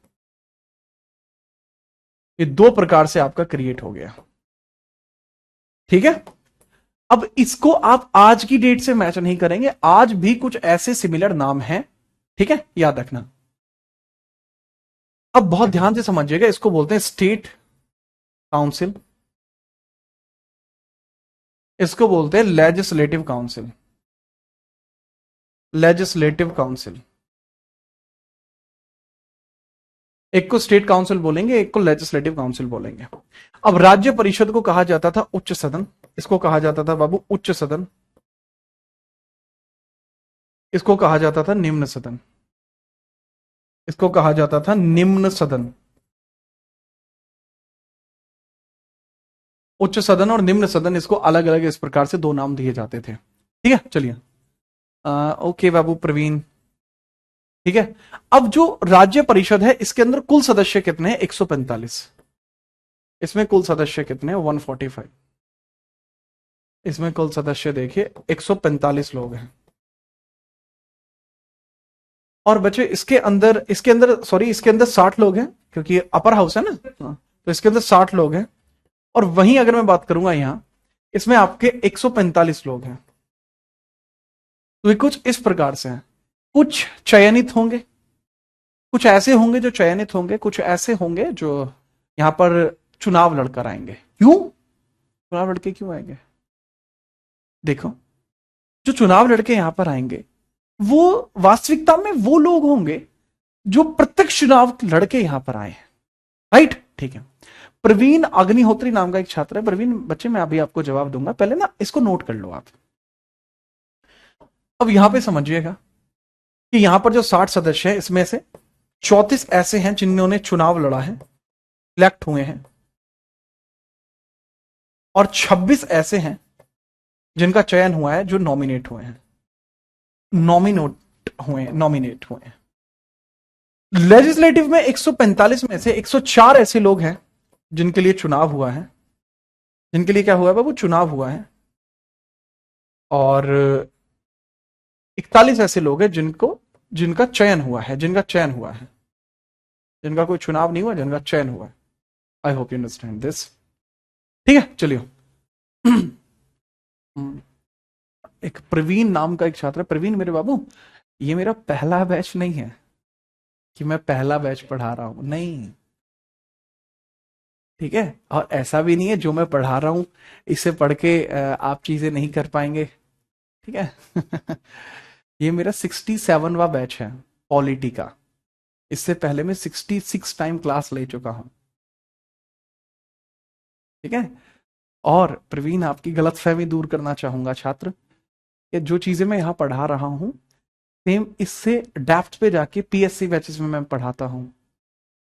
ये दो प्रकार से आपका क्रिएट हो गया। ठीक है, अब इसको आप आज की डेट से मैच नहीं करेंगे, आज भी कुछ ऐसे सिमिलर नाम हैं। ठीक है, याद रखना। अब बहुत ध्यान से समझिएगा, इसको बोलते हैं स्टेट काउंसिल, इसको बोलते हैं लेजिस्लेटिव काउंसिल, लेजिस्लेटिव काउंसिल। एक को स्टेट काउंसिल बोलेंगे, एक को लेजिस्लेटिव काउंसिल बोलेंगे। अब राज्य परिषद को कहा जाता था उच्च सदन, इसको कहा जाता था बाबू उच्च सदन, इसको कहा जाता था निम्न सदन, इसको कहा जाता था निम्न सदन। उच्च सदन और निम्न सदन, इसको अलग अलग इस प्रकार से दो नाम दिए जाते थे। ठीक है, चलिए। ओके बाबू प्रवीण, ठीक है। अब जो राज्य परिषद है, इसके अंदर कुल सदस्य कितने हैं? 145। इसमें कुल सदस्य कितने हैं? 145। इसमें कुल सदस्य देखिए 145 लोग हैं। और बच्चे इसके अंदर सॉरी, इसके अंदर 60 लोग हैं, क्योंकि अपर हाउस है ना। हाँ, तो इसके अंदर 60 लोग हैं। और वहीं अगर मैं बात करूंगा यहां, इसमें आपके 145 लोग हैं। तो ये कुछ इस प्रकार से है। कुछ चयनित होंगे, कुछ ऐसे होंगे जो चयनित होंगे, कुछ ऐसे होंगे जो यहां पर चुनाव लड़कर आएंगे। क्यों चुनाव लड़के क्यों आएंगे? देखो, जो चुनाव लड़के यहां पर आएंगे वो वास्तविकता में वो लोग होंगे जो प्रत्यक्ष चुनाव लड़के यहां पर आए हैं। राइट, ठीक है। प्रवीण अग्निहोत्री नाम का एक छात्र है। प्रवीण बच्चे, मैं अभी आपको जवाब दूंगा, पहले ना इसको नोट कर लो आप। अब यहां पे समझिएगा कि यहां पर जो 60 सदस्य हैं, इसमें से 34 ऐसे हैं जिन्होंने चुनाव लड़ा है, इलेक्ट हुए हैं, और 26 ऐसे हैं जिनका चयन हुआ है, जो नॉमिनेट हुए हैं, नॉमिनेट हुए हैं। लेजिस्लेटिव में 145 में से 104 ऐसे लोग हैं जिनके लिए चुनाव हुआ है, जिनके लिए क्या हुआ है बाबू? चुनाव हुआ है। और 41 ऐसे लोग हैं जिनका चयन हुआ है, जिनका कोई चुनाव नहीं हुआ, जिनका चयन हुआ है। I hope you understand this. ठीक है, चलिए। एक प्रवीण नाम का एक छात्र है। प्रवीण मेरे बाबू, ये मेरा पहला बैच नहीं है कि मैं पहला बैच पढ़ा रहा हूं, नहीं। ठीक है, और ऐसा भी नहीं है जो मैं पढ़ा रहा हूं इसे पढ़ के आप चीजें नहीं कर पाएंगे। ठीक है। ये मेरा 67वां बैच है पॉलिटी का। इससे पहले मैं 66 टाइम क्लास ले चुका हूं। ठीक है। और प्रवीण, आपकी गलतफहमी दूर करना चाहूंगा छात्र, कि जो चीजें मैं यहां पढ़ा रहा हूं, सेम इससे डेप्थ पे जाके पीएससी बैचेस में मैं पढ़ाता हूं,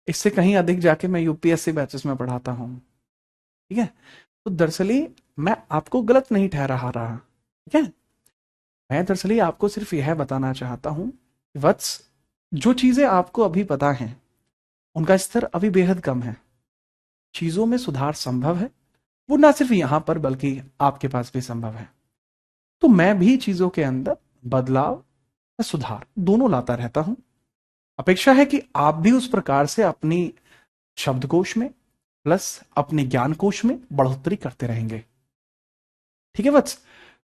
इससे कहीं अधिक जाके मैं यूपीएससी बैचेस में पढ़ाता हूं। ठीक है, तो दरअसल मैं आपको गलत नहीं ठहरा रहा। ठीक है, मैं दरअसल आपको सिर्फ यह बताना चाहता हूं, वत्स, जो चीजें आपको अभी पता हैं उनका स्तर अभी बेहद कम है। चीजों में सुधार संभव है, वो ना सिर्फ यहां पर बल्कि आपके पास भी संभव है। तो मैं भी चीजों के अंदर बदलाव, सुधार दोनों लाता रहता हूं। अपेक्षा है कि आप भी उस प्रकार से अपनी शब्दकोश में प्लस अपने ज्ञान कोश में बढ़ोतरी करते रहेंगे। ठीक है वत्स,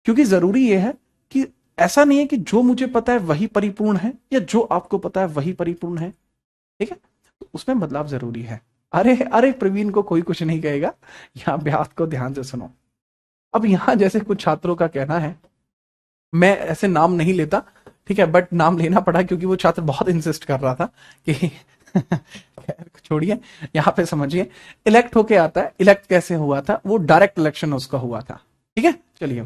क्योंकि जरूरी यह है कि ऐसा नहीं है कि जो मुझे पता है वही परिपूर्ण है, या जो आपको पता है वही परिपूर्ण है। ठीक है, तो उसमें बदलाव जरूरी है। अरे अरे, प्रवीण को कोई कुछ नहीं कहेगा, यहाँ बात को ध्यान से सुनो। अब यहाँ जैसे कुछ छात्रों का कहना है, मैं ऐसे नाम नहीं लेता, ठीक है, बट नाम लेना पड़ा क्योंकि वो छात्र बहुत इंसिस्ट कर रहा था कि खैर छोड़िए, यहाँ पे समझिए। इलेक्ट होके आता है, इलेक्ट कैसे हुआ था, वो डायरेक्ट इलेक्शन उसका हुआ था, ठीक है, चलिए,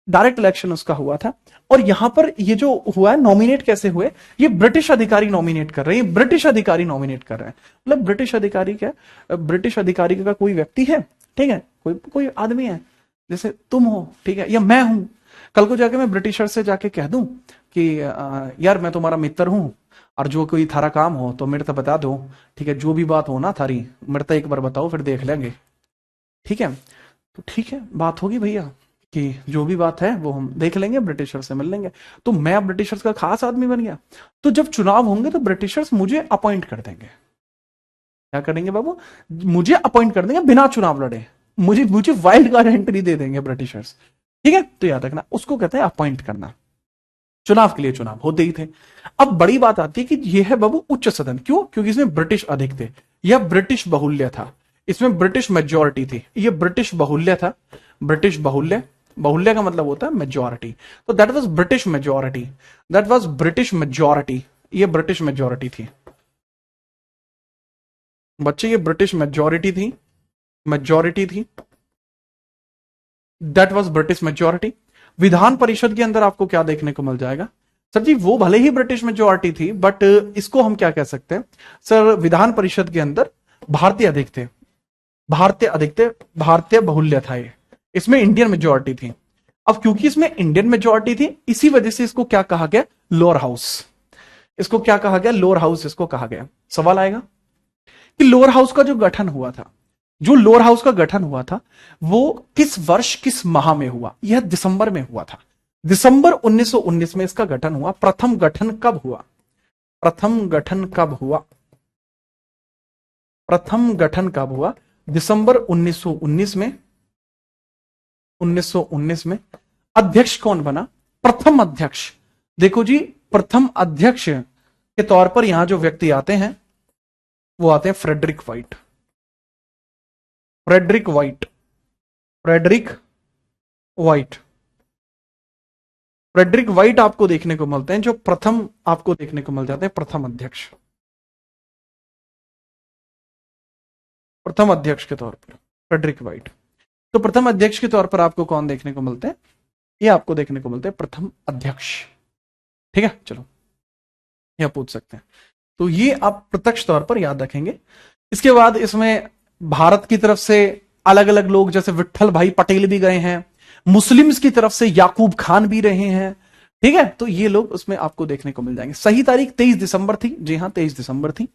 डायरेक्ट इलेक्शन उसका हुआ था। और यहां पर ये जो हुआ है, नॉमिनेट कैसे हुए, ये ब्रिटिश अधिकारी नॉमिनेट कर रहे हैं, ब्रिटिश अधिकारी नॉमिनेट कर रहे हैं। मतलब ब्रिटिश अधिकारी क्या, ब्रिटिश अधिकारी का कोई व्यक्ति है, ठीक है, कोई कोई आदमी है, जैसे तुम हो, ठीक है, या मैं हूं। कल को जाके मैं ब्रिटिशर से जाके कह दूं कि यार मैं तुम्हारा मित्र हूं, और जो कोई थारा काम हो तो मेरे को बता दो, ठीक है, जो भी बात हो ना थारी, मेरे को एक बार बताओ, फिर देख लेंगे, ठीक है। तो ठीक है, बात होगी भैया कि जो भी बात है वो हम देख लेंगे, ब्रिटिशर से मिल लेंगे। तो मैं ब्रिटिशर्स का खास आदमी बन गया। तो जब चुनाव होंगे तो ब्रिटिशर्स मुझे अपॉइंट कर देंगे। क्या करेंगे बाबू, मुझे अपॉइंट कर देंगे बिना चुनाव लड़े, मुझे मुझे वाइल्ड कार्ड एंट्री दे देंगे ब्रिटिशर्स, ठीक है। तो याद रखना, उसको कहते हैं अपॉइंट करना। चुनाव के लिए चुनाव होते ही थे। अब बड़ी बात आती है कि यह है बाबू उच्च सदन, क्यों, क्योंकि इसमें ब्रिटिश अधिक थे, यह ब्रिटिश बहुल्य था, इसमें ब्रिटिश मेजोरिटी थी, यह ब्रिटिश बहुल्य था, ब्रिटिश बहुल्य, बहुल्य का मतलब होता है मेजोरिटी। तो that was British majority, that was British majority, ये ब्रिटिश मेजोरिटी थी बच्चे, ये ब्रिटिश मेजोरिटी थी, मेजोरिटी थी, that was British majority. Vidhan Parishad के अंदर आपको क्या देखने को मिल जाएगा, सर जी वो भले ही ब्रिटिश मेजोरिटी थी, बट इसको हम क्या कह सकते हैं सर, विधान परिषद के अंदर भारतीय अधिक थे, भारतीय अधिक थे, भारतीय बहुल्य था ये, इसमें इंडियन मेजोरिटी थी। अब क्योंकि इसमें इंडियन मेजोरिटी थी, इसी वजह से इसको क्या कहा गया, लोअर हाउस, इसको क्या कहा गया, लोअर हाउस इसको कहा गया। सवाल आएगा कि लोअर हाउस का जो गठन हुआ था, जो लोअर हाउस का गठन हुआ था, वो किस वर्ष किस माह में हुआ, यह दिसंबर में हुआ था, दिसंबर 1919 में इसका गठन हुआ। प्रथम गठन कब हुआ, प्रथम गठन कब हुआ, प्रथम गठन कब हुआ, दिसंबर 1919 में, 1919 में। अध्यक्ष कौन बना, प्रथम अध्यक्ष, देखो जी, प्रथम अध्यक्ष के तौर पर यहां जो व्यक्ति आते हैं वो आते हैं Frederick Whyte, Frederick Whyte, Frederick Whyte, Frederick Whyte आपको देखने को मिलते हैं, जो प्रथम आपको देखने को मिल जाते हैं प्रथम अध्यक्ष, प्रथम अध्यक्ष के तौर पर फ्रेडरिक व्हाइट। तो प्रथम अध्यक्ष के तौर पर आपको कौन देखने को मिलते हैं, ये आपको देखने को मिलते हैं प्रथम अध्यक्ष, ठीक है। चलो यह पूछ सकते हैं, तो ये आप प्रत्यक्ष तौर पर याद रखेंगे। इसके बाद इसमें भारत की तरफ से अलग अलग लोग, जैसे विट्ठल भाई पटेल भी गए हैं, मुस्लिम्स की तरफ से याकूब खान भी रहे हैं, ठीक है। तो ये लोग उसमें आपको देखने को मिल जाएंगे। सही तारीख 23 दिसंबर थी, जी हाँ 23 दिसंबर थी,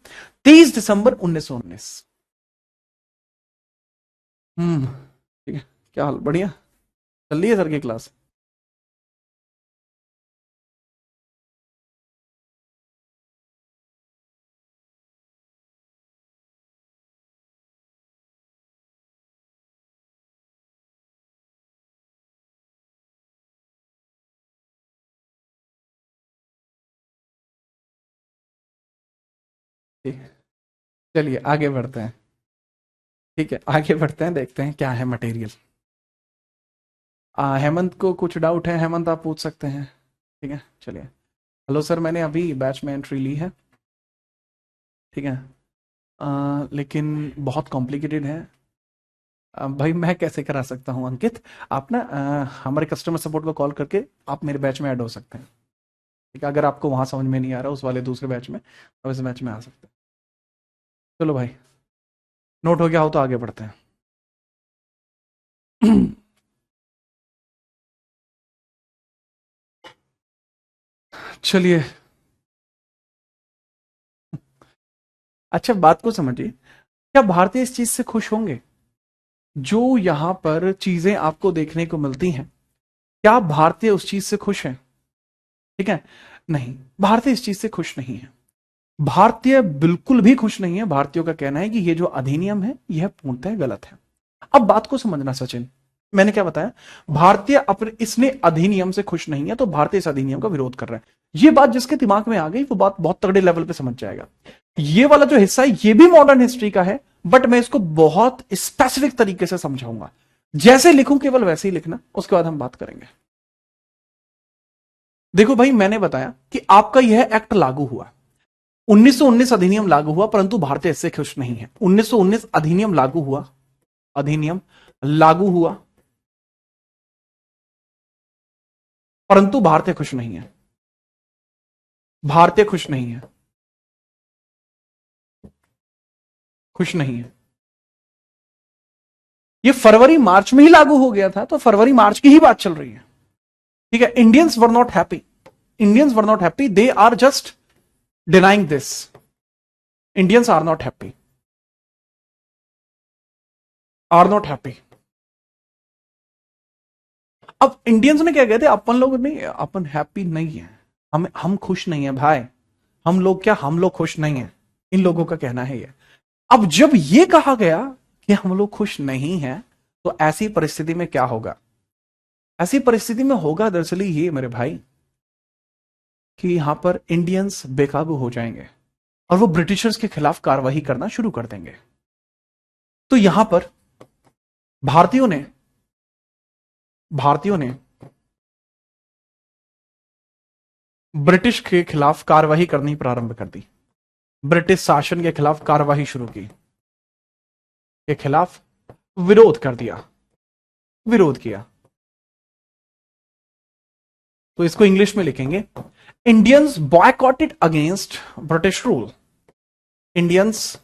23 दिसंबर 1919। ठीक है, क्या हाल, बढ़िया चल रही है सर की क्लास। ठीक है, चलिए आगे बढ़ते हैं, ठीक है आगे बढ़ते हैं, देखते हैं क्या है मटेरियल। हेमंत को कुछ डाउट है, हेमंत आप पूछ सकते हैं, ठीक है चलिए। हेलो सर, मैंने अभी बैच में एंट्री ली है, ठीक है, लेकिन बहुत कॉम्प्लिकेटेड है। भाई मैं कैसे करा सकता हूँ अंकित, आप ना हमारे कस्टमर सपोर्ट को कॉल करके आप मेरे बैच में ऐड हो सकते हैं, ठीक है। अगर आपको वहां समझ में नहीं आ रहा उस वाले दूसरे बैच में, तो इस बैच में आ सकते हैं। चलो भाई, नोट हो गया हो तो आगे बढ़ते हैं। चलिए, अच्छा बात को समझिए, क्या भारतीय इस चीज से खुश होंगे, जो यहां पर चीजें आपको देखने को मिलती हैं, क्या भारतीय उस चीज से खुश हैं, ठीक है। नहीं, भारतीय इस चीज से खुश नहीं है, भारतीय बिल्कुल भी खुश नहीं है। भारतीयों का कहना है कि ये जो अधिनियम है यह पूर्णतः गलत है। अब बात को समझना सचिन, मैंने क्या बताया, भारतीय अपने इसने अधिनियम से खुश नहीं है, तो भारतीय इस अधिनियम का विरोध कर रहा है। ये बात जिसके दिमाग में आ गई वो बात बहुत तगड़े लेवल पे समझ जाएगा। ये वाला जो हिस्सा है ये भी मॉडर्न हिस्ट्री का है, बट मैं इसको बहुत स्पेसिफिक तरीके से समझाऊंगा। जैसे लिखूं केवल वैसे ही लिखना, उसके बाद हम बात करेंगे। देखो भाई, मैंने बताया कि आपका यह एक्ट लागू हुआ, 1919 अधिनियम लागू हुआ, परंतु भारतीय इससे खुश नहीं है। 1919 अधिनियम लागू हुआ, अधिनियम लागू हुआ, परंतु भारतीय खुश नहीं है। भारतीय खुश नहीं है, खुश नहीं है। ये फरवरी मार्च में ही लागू हो गया था, तो फरवरी मार्च की ही बात चल रही है। ठीक है, Indians were not happy, Indians were not happy, they are just denying this. Indians are not happy, are not happy. अब इंडियंस ने क्या कहते हैं, अपन लोग नहीं, अपन हैप्पी नहीं है, हम खुश नहीं है भाई। हम लोग क्या, हम लोग खुश नहीं है, इन लोगों का कहना है ये। अब जब ये कहा गया कि हम लोग खुश नहीं हैं, तो ऐसी परिस्थिति में क्या होगा? ऐसी परिस्थिति में होगा दरअसल ये मेरे भाई, कि यहां पर इंडियंस बेकाबू हो जाएंगे और वो ब्रिटिशर्स के खिलाफ कार्रवाई करना शुरू कर देंगे। तो यहां पर भारतीयों ने ब्रिटिश के खिलाफ कार्रवाई करनी प्रारंभ कर दी, ब्रिटिश शासन के खिलाफ कार्रवाई शुरू की, के खिलाफ विरोध कर दिया, विरोध किया। तो इसको इंग्लिश में लिखेंगे, Indians boycotted against British rule. Indians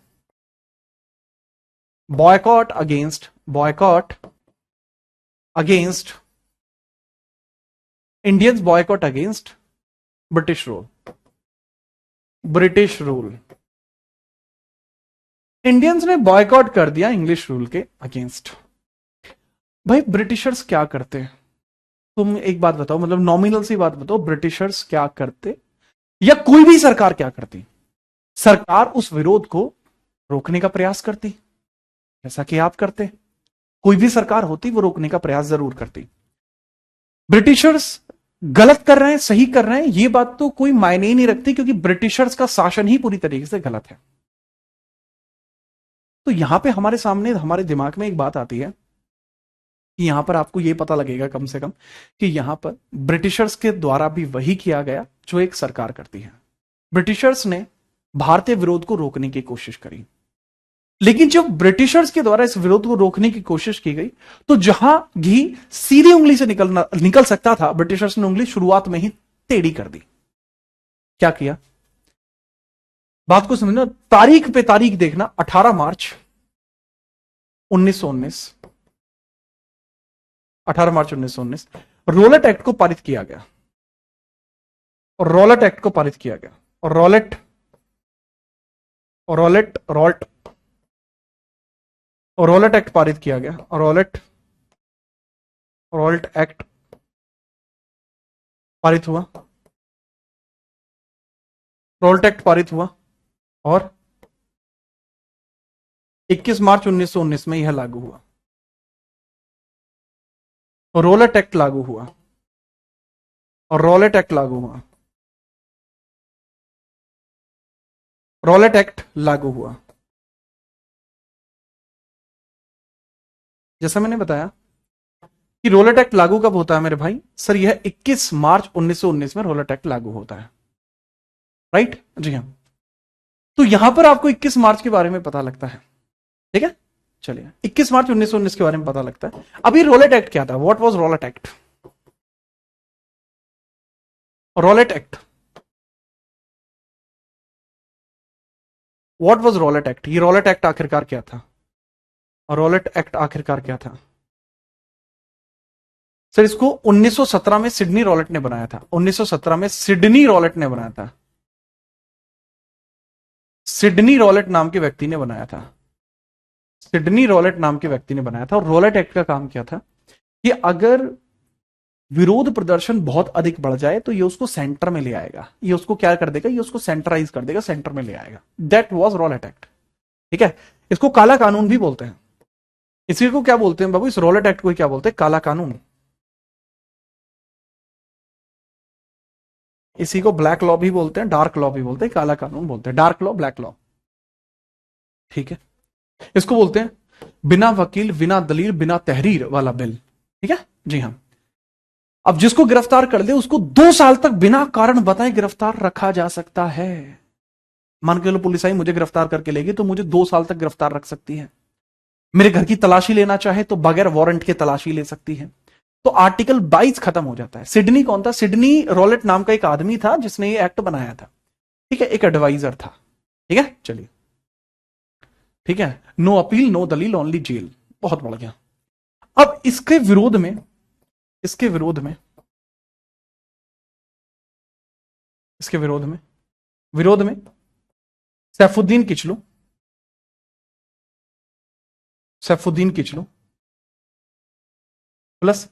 boycott against Indians boycott against British rule, British rule. Indians ने बॉयकॉट कर दिया इंग्लिश रूल के अगेंस्ट। भाई ब्रिटिशर्स क्या करते? तुम एक बात बताओ, मतलब नॉमिनल सी बात बताओ, ब्रिटिशर्स क्या करते या कोई भी सरकार क्या करती? सरकार उस विरोध को रोकने का प्रयास करती, जैसा कि आप करते। कोई भी सरकार होती वो रोकने का प्रयास जरूर करती। ब्रिटिशर्स गलत कर रहे हैं, सही कर रहे हैं, ये बात तो कोई मायने ही नहीं रखती, क्योंकि ब्रिटिशर्स का शासन ही पूरी तरीके से गलत है। तो यहां पे हमारे सामने, हमारे दिमाग में एक बात आती है कि यहां पर आपको यह पता लगेगा कम से कम कि यहां पर ब्रिटिशर्स के द्वारा भी वही किया गया जो एक सरकार करती है। ब्रिटिशर्स ने भारतीय विरोध को रोकने की कोशिश करी, लेकिन जब ब्रिटिशर्स के द्वारा इस विरोध को रोकने की कोशिश की गई, तो जहां घी सीधी उंगली से निकल सकता था, ब्रिटिशर्स ने उंगली शुरुआत में ही टेढ़ी कर दी। क्या किया? बात को समझना, तारीख पे तारीख देखना, 18 मार्च 1919, 18 मार्च 1919 रॉलेट एक्ट को पारित किया गया, और रॉलेट एक्ट को पारित किया गया, और रॉलेट एक्ट पारित किया गया, और रॉलेट एक्ट पारित हुआ, रॉलेट एक्ट पारित हुआ, और 21 मार्च 1919 में यह लागू हुआ। रॉलेट एक्ट लागू हुआ, और रॉलेट एक्ट लागू हुआ, रॉलेट एक्ट लागू हुआ। जैसा मैंने बताया कि रॉलेट एक्ट लागू कब होता है मेरे भाई? सर यह 21 मार्च 1919 में रॉलेट एक्ट लागू होता है, राइट? जी हां। तो यहां पर आपको 21 मार्च के बारे में पता लगता है, ठीक है? चलिए, 21 मार्च 1919 के बारे में पता लगता है। अभी रॉलेट एक्ट क्या था? What was Rowlatt act? Rowlatt act, what was Rowlatt act? ये रॉलेट एक्ट आखिरकार क्या था? रॉलेट एक्ट आखिरकार क्या था? सर इसको 1917 में सिडनी रॉलेट ने बनाया था, 1917 में सिडनी रॉलेट ने बनाया था, सिडनी रॉलेट नाम के व्यक्ति ने बनाया था, सिडनी रॉलेट नाम के व्यक्ति ने बनाया था। और रॉलेट एक्ट का काम क्या था कि अगर विरोध प्रदर्शन बहुत अधिक बढ़ जाए तो ये उसको सेंटर में ले आएगा, ये उसको क्या कर देगा, ये उसको सेंट्राइज कर देगा, सेंटर में ले आएगा। दैट वाज रॉलेट एक्ट, ठीक है? इसको काला कानून भी बोलते हैं। इसी को क्या बोलते हैं बाबू? इस रॉलेट एक्ट को क्या बोलते हैं? काला कानून। इसी को ब्लैक लॉ भी बोलते हैं, डार्क लॉ भी बोलते हैं, काला कानून बोलते हैं, डार्क लॉ, ब्लैक लॉ, ठीक है? इसको बोलते हैं बिना वकील, बिना दलील, बिना तहरीर वाला बिल। ठीक है जी हाँ। अब जिसको गिरफ्तार कर दे उसको 2 साल तक बिना कारण बताए गिरफ्तार रखा जा सकता है। मान के लो पुलिस आई मुझे गिरफ्तार करके लेगी तो मुझे 2 साल तक गिरफ्तार रख सकती है। मेरे घर की तलाशी लेना चाहे तो बगैर वारंट के तलाशी ले सकती है। तो आर्टिकल 22 खत्म हो जाता है। सिडनी कौन था? सिडनी रॉलेट नाम का एक आदमी था जिसने ये एक्ट बनाया था। ठीक है, एक एडवाइजर था। ठीक है चलिए, ठीक है, नो अपील, नो दलील, ओनली जेल। बहुत बढ़ गया। अब इसके विरोध में, इसके विरोध में, इसके विरोध में सैफुद्दीन किचलू, सैफुद्दीन किचलू प्लस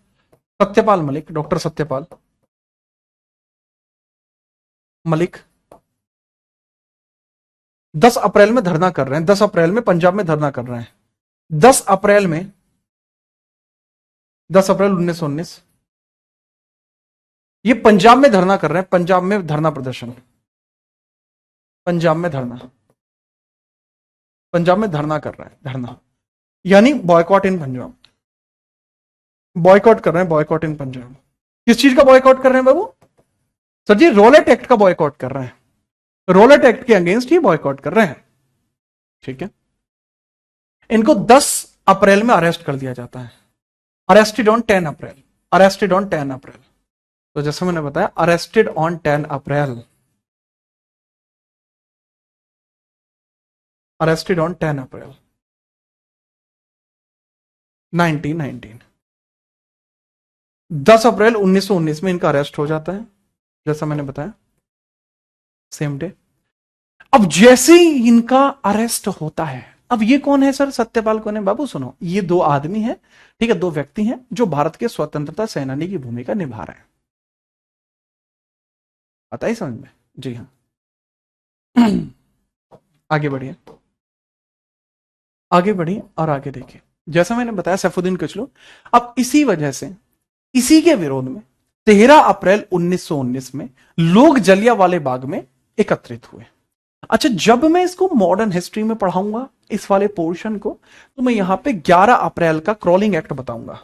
सत्यपाल मलिक, डॉक्टर सत्यपाल मलिक 10 अप्रैल में धरना कर रहे हैं। 10 अप्रैल में पंजाब में धरना कर रहे हैं। 10 अप्रैल में, 10 अप्रैल 1919 ये पंजाब में धरना कर रहे हैं। पंजाब में धरना प्रदर्शन, पंजाब में धरना, पंजाब में धरना कर रहे हैं। धरना यानी बॉयकॉट इन पंजाब, बॉयकॉट कर रहे हैं, बॉयकॉट इन पंजाब। किस चीज का बॉयकॉट कर रहे हैं बाबू? सर जी रोलेट एक्ट का बॉयकॉट कर रहे हैं। रोलेट एक्ट के अगेंस्ट ही बॉयकॉट कर रहे हैं। ठीक है, इनको 10 अप्रैल में अरेस्ट कर दिया जाता है। Arrested on 10 April, arrested on 10 अप्रैल। तो जैसे मैंने बताया arrested on 10 April, arrested on 10 अप्रैल 1919। 10 अप्रैल 1919 में इनका अरेस्ट हो जाता है, जैसा मैंने बताया सेम डे। अब जैसे ही इनका अरेस्ट होता है, अब ये कौन है सर? सत्यपाल कौन है बाबू? सुनो, ये 2 आदमी हैं, ठीक है, 2 व्यक्ति हैं जो भारत के स्वतंत्रता सेनानी की भूमिका निभा रहे हैं। आता ही समझ में? जी हाँ। आगे बढ़िए, आगे बढ़िए और आगे देखिए। जैसा मैंने बताया सैफुद्दीन किचलू। अब इसी वजह से, इसी के विरोध में 13 अप्रैल 1919 में लोग जलियांवाले बाग में एकत्रित हुए। अच्छा, जब मैं इसको मॉडर्न हिस्ट्री में पढ़ाऊंगा इस वाले पोर्शन को, तो मैं यहां पे 11 अप्रैल का क्रॉलिंग एक्ट बताऊंगा।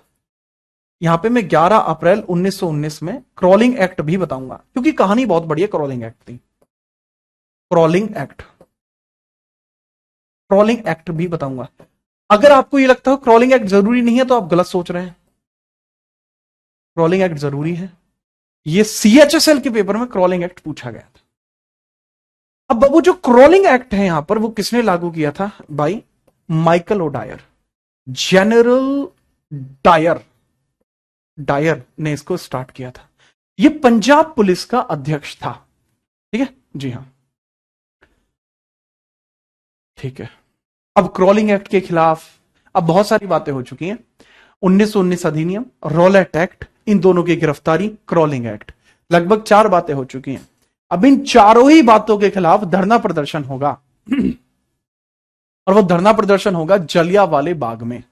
यहां पे मैं 11 अप्रैल 1919 में क्रॉलिंग एक्ट भी बताऊंगा, क्योंकि कहानी बहुत बढ़िया क्रॉलिंग एक्ट थी। क्रॉलिंग एक्ट, क्रॉलिंग एक्ट भी बताऊंगा। अगर आपको यह लगता हो क्रॉलिंग एक्ट जरूरी नहीं है तो आप गलत सोच रहे हैं। क्रॉलिंग एक्ट जरूरी है। ये सीएचएसएल के पेपर में क्रॉलिंग एक्ट पूछा गया था। अब बाबू जो क्रॉलिंग एक्ट है यहां पर, वो किसने लागू किया था? भाई Michael O'Dwyer, general Dyer, Dyer ने इसको स्टार्ट किया था। ये पंजाब पुलिस का अध्यक्ष था। ठीक है जी हाँ, ठीक है। अब क्रॉलिंग एक्ट के खिलाफ अब बहुत सारी बातें हो चुकी हैं। 1919 अधिनियम, रॉलेट एक्ट, इन दोनों की गिरफ्तारी, क्रॉलिंग एक्ट, लगभग 4 बातें हो चुकी हैं। अब इन चारों ही बातों के खिलाफ धरना प्रदर्शन होगा। और वो धरना प्रदर्शन होगा जलियांवाले बाग में।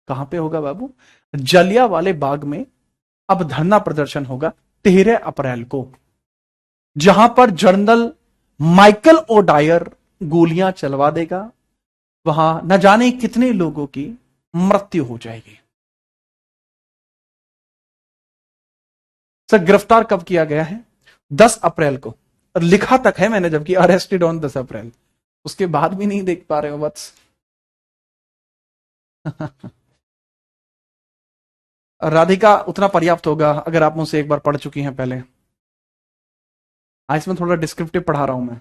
कहां पे होगा बाबू? जलियांवाले बाग में। अब धरना प्रदर्शन होगा 13 अप्रैल को, जहां पर जनरल माइकल ओडायर गोलियां चलवा देगा। वहां न जाने कितने लोगों की मृत्यु हो जाएगी। सर गिरफ्तार कब किया गया है? 10 अप्रैल को। और लिखा तक है मैंने, जबकि अरेस्टेड ऑन 10 अप्रैल। उसके बाद भी नहीं देख पा रहे हो बस। राधिका उतना पर्याप्त होगा अगर आप मुझसे एक बार पढ़ चुकी हैं पहले। आज इसमें थोड़ा डिस्क्रिप्टिव पढ़ा रहा हूं मैं।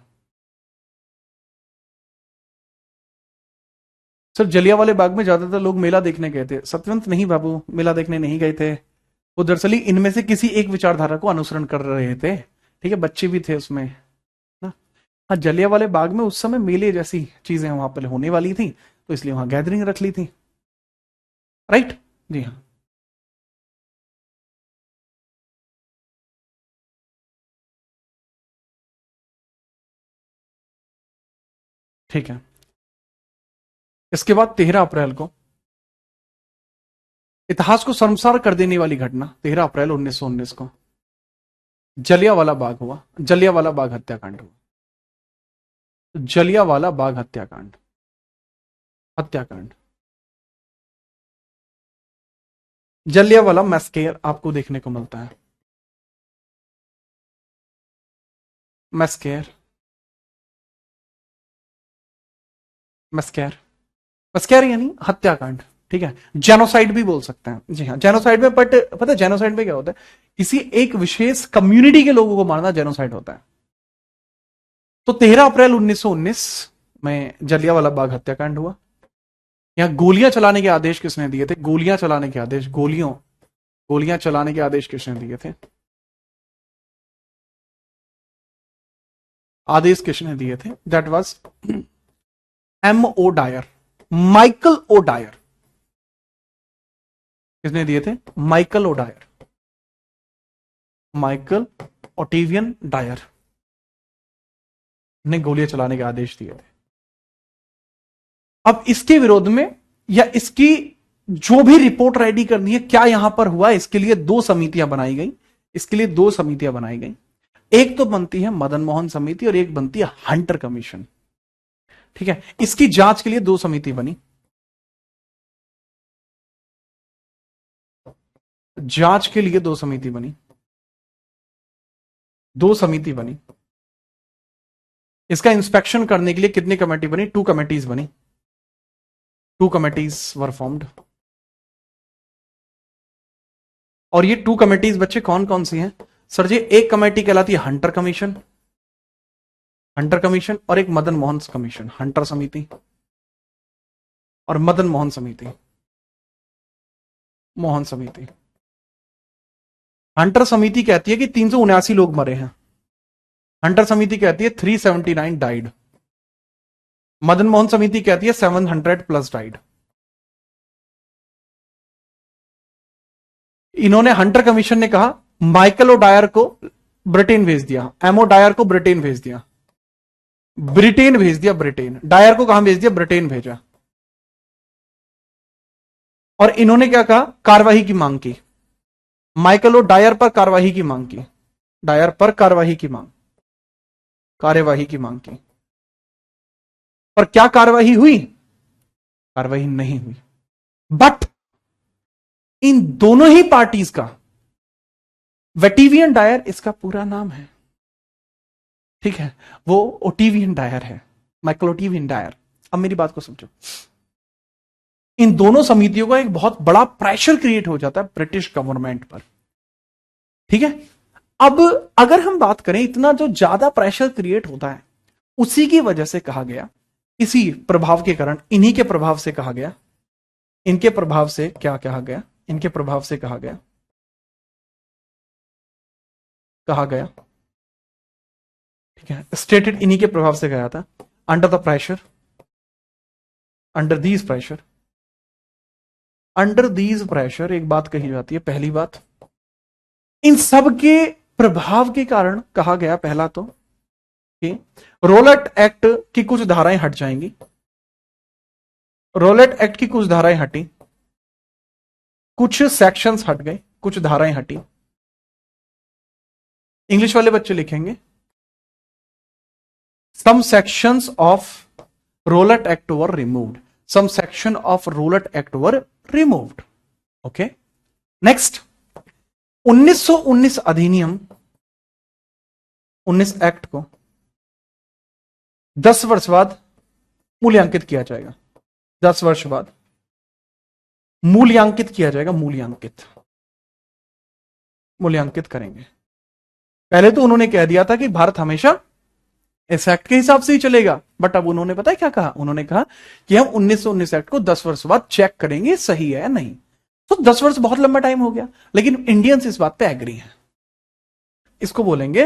सर जलियांवाले बाग में ज्यादातर लोग मेला देखने गए थे। सत्यवंत नहीं बाबू, मेला देखने नहीं गए थे। वो दरअसल इनमें से किसी एक विचारधारा को अनुसरण कर रहे थे। ठीक है, बच्चे भी थे उसमें ना। हाँ, जलियांवाले बाग में उस समय मेले जैसी चीजें वहां पर होने वाली थी, तो इसलिए वहां गैदरिंग रख ली थी। राइट जी हाँ। ठीक है, इसके बाद 13 अप्रैल को इतिहास को शर्मसार कर देने वाली घटना, 13 अप्रैल 1919 को जलियांवाला बाग हुआ। जलियांवाला बाग हत्याकांड हुआ। जलियांवाला बाग हत्याकांड हत्याकांड। जलियांवाला मैस्केयर आपको देखने को मिलता है। मैस्केयर, मैस्केयर, मैस्केयर यानी हत्याकांड। ठीक है, जेनोसाइड भी बोल सकते हैं। जी हाँ, जेनोसाइड में, बट पता है जेनोसाइड में क्या होता है, किसी एक विशेष कम्युनिटी के लोगों को मारना जेनोसाइड होता है। तो 13 अप्रैल 1919 में जलियांवाला बाग हत्याकांड हुआ। यहां गोलियां चलाने के आदेश किसने दिए थे? गोलियां चलाने के आदेश, गोलियां चलाने के आदेश किसने दिए थे? आदेश किसने दिए थे? That was M.O. Dwyer, Michael O'Dwyer. किसने दिए थे? माइकल ओ डायर, माइकल ओटिवियन डायर ने गोलियां चलाने के आदेश दिए थे। अब इसके विरोध में, या इसकी जो भी रिपोर्ट रेडी करनी है, क्या यहां पर हुआ, इसके लिए दो समितियां बनाई गई। इसके लिए दो समितियां बनाई गई। एक तो बनती है मदन मोहन समिति और एक बनती है हंटर कमीशन। ठीक है, इसकी जांच के लिए दो समिति बनी। जांच के लिए दो समिति बनी, दो समिति बनी। इसका इंस्पेक्शन करने के लिए कितनी कमेटी बनी? 2 कमेटीज बनी। 2 कमेटीज वर फॉर्म्ड। और ये 2 कमेटीज बच्चे कौन कौन सी हैं? सर जी, एक कमेटी कहलाती है हंटर कमीशन, हंटर कमीशन, और एक मदन मोहन कमीशन। हंटर समिति और मदन मोहन समिति, मोहन समिति। हंटर समिति कहती है कि 379 लोग मरे हैं। हंटर समिति कहती है 379 डाइड। मदन मोहन समिति कहती है 700 प्लस डाइड। इन्होंने, हंटर कमीशन ने कहा माइकल ओ डायर को ब्रिटेन भेज दिया, एमओ डायर को ब्रिटेन भेज दिया, ब्रिटेन भेज दिया, ब्रिटेन। डायर को कहां भेज दिया? ब्रिटेन भेजा। और इन्होंने क्या कहा? कार्रवाई की मांग की। माइकल ओ डायर पर कार्रवाई की मांग की, डायर पर कार्रवाई की मांग, कार्यवाही की मांग की। पर क्या कार्रवाई हुई? कार्रवाई नहीं हुई। बट इन दोनों ही पार्टीज का, वेटिवियन डायर इसका पूरा नाम है, ठीक है, वो ओटिवियन डायर है, माइकल ओटिवियन डायर। अब मेरी बात को समझो, इन दोनों समितियों का एक बहुत बड़ा प्रेशर क्रिएट हो जाता है ब्रिटिश गवर्नमेंट पर। ठीक है, अब अगर हम बात करें, इतना जो ज्यादा प्रेशर क्रिएट होता है, उसी की वजह से कहा गया, इसी प्रभाव के कारण, इन्हीं के प्रभाव से कहा गया, इनके प्रभाव से क्या कहा गया? इनके प्रभाव से कहा गया, कहा गया, ठीक है, स्टेटेड, इन्हीं के प्रभाव से गया था। Under the pressure, under these pressure, under these pressure, एक बात कही जाती है। पहली बात, इन सब के प्रभाव के कारण कहा गया, पहला तो कि रोलेट एक्ट की कुछ धाराएं हट जाएंगी। रोलेट एक्ट की कुछ धाराएं हटी, कुछ सेक्शंस हट गए, कुछ धाराएं हटी। इंग्लिश वाले बच्चे लिखेंगे, some sections of Rowlatt act were removed, some section of Rowlatt act were removed. Okay, next, 1919 अधिनियम, 19 एक्ट को 10 वर्ष बाद मूल्यांकित किया जाएगा। 10 वर्ष बाद मूल्यांकित किया जाएगा, मूल्यांकित, मूल्यांकित करेंगे। पहले तो उन्होंने कह दिया था कि भारत हमेशा इस एक्ट के हिसाब से ही चलेगा, बट अब उन्होंने पता है क्या कहा? उन्होंने कहा कि हम 1919 एक्ट को 10 वर्ष बाद चेक करेंगे सही है नहीं। तो 10 वर्ष बहुत लंबा टाइम हो गया, लेकिन इंडियंस इस बात पे एग्री हैं। इसको बोलेंगे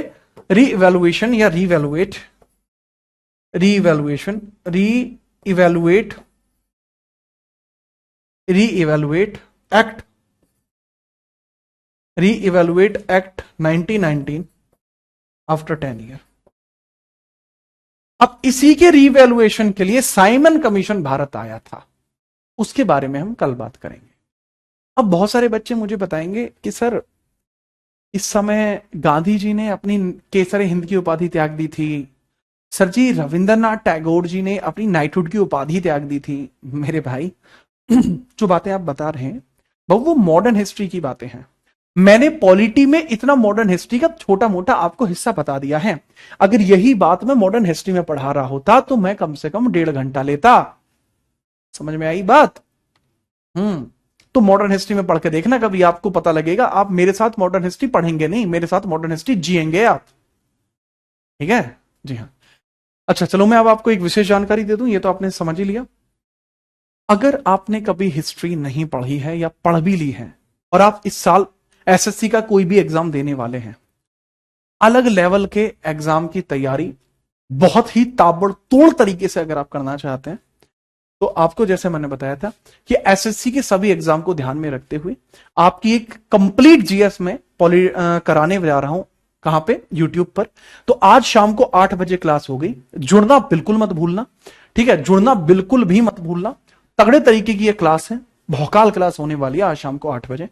रीइवैल्यूएशन या revaluate, reevaluation, reevaluate, reevaluate act, reevaluate act 1919 after 10 year. अब इसी के रीवैल्यूएशन के लिए साइमन कमीशन भारत आया था, उसके बारे में हम कल बात करेंगे। अब बहुत सारे बच्चे मुझे बताएंगे कि सर, इस समय गांधी जी ने अपनी केसर हिंद की उपाधि त्याग दी थी, सर जी, रविंद्रनाथ टैगोर जी ने अपनी नाइटहुड की उपाधि त्याग दी थी मेरे भाई। जो बातें आप बता रहे हैं वो मॉडर्न हिस्ट्री की बातें हैं। मैंने पॉलिटी में इतना मॉडर्न हिस्ट्री का छोटा मोटा आपको हिस्सा बता दिया है। अगर यही बात मैं मॉडर्न हिस्ट्री में पढ़ा रहा होता तो मैं कम से कम 1.5 घंटा लेता। समझ में आई बात? तो मॉडर्न हिस्ट्री में पढ़ के देखना, कभी आपको पता लगेगा। आप मेरे साथ मॉडर्न हिस्ट्री पढ़ेंगे नहीं, मेरे साथ मॉडर्न हिस्ट्री जिएंगे आप। ठीक है? जी हाँ। अच्छा चलो, मैं अब आपको एक विशेष जानकारी दे दूं, ये तो आपने समझ ही लिया। अगर आपने कभी हिस्ट्री नहीं पढ़ी है या पढ़ भी ली है और आप इस साल एसएससी का कोई भी एग्जाम देने वाले हैं, अलग लेवल के एग्जाम की तैयारी बहुत ही ताबड़तोड़ तरीके से अगर आप करना चाहते हैं, तो आपको जैसे मैंने बताया था कि एसएससी के सभी एग्जाम को ध्यान में रखते हुए आपकी एक कंप्लीट जीएस में कराने जा रहा हूं। कहां पे? यूट्यूब पर। तो आज शाम को 8 बजे क्लास हो गई, जुड़ना बिल्कुल मत भूलना। ठीक है? जुड़ना बिल्कुल भी मत भूलना। तगड़े तरीके की यह क्लास है, भौकाल क्लास होने वाली है आज शाम को 8 बजे।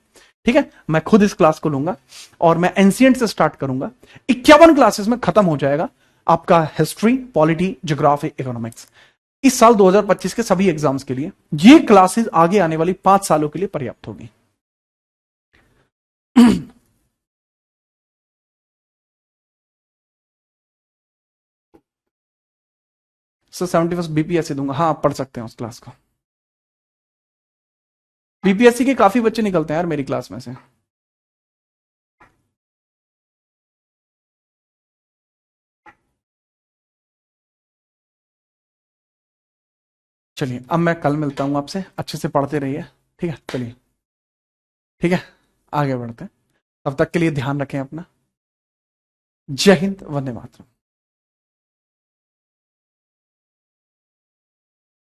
ठीक है? मैं खुद इस क्लास को लूंगा और मैं एंशिएंट से स्टार्ट करूंगा। 51 क्लासेस में खत्म हो जाएगा आपका हिस्ट्री, पॉलिटी, ज्योग्राफी, इकोनॉमिक्स। इस साल 2025 के सभी एग्जाम्स के लिए ये क्लासेस आगे आने वाली 5 सालों के लिए पर्याप्त होगी। सर 71 बीपीएससी दूंगा। हाँ, आप पढ़ सकते हैं उस क्लास को। बीपीएससी के काफी बच्चे निकलते हैं यार मेरी क्लास में से। चलिए, अब मैं कल मिलता हूं आपसे। अच्छे से पढ़ते रहिए। ठीक है? चलिए, ठीक है, आगे बढ़ते हैं। तब तक के लिए ध्यान रखें अपना। जय हिंद, वंदे मातरम।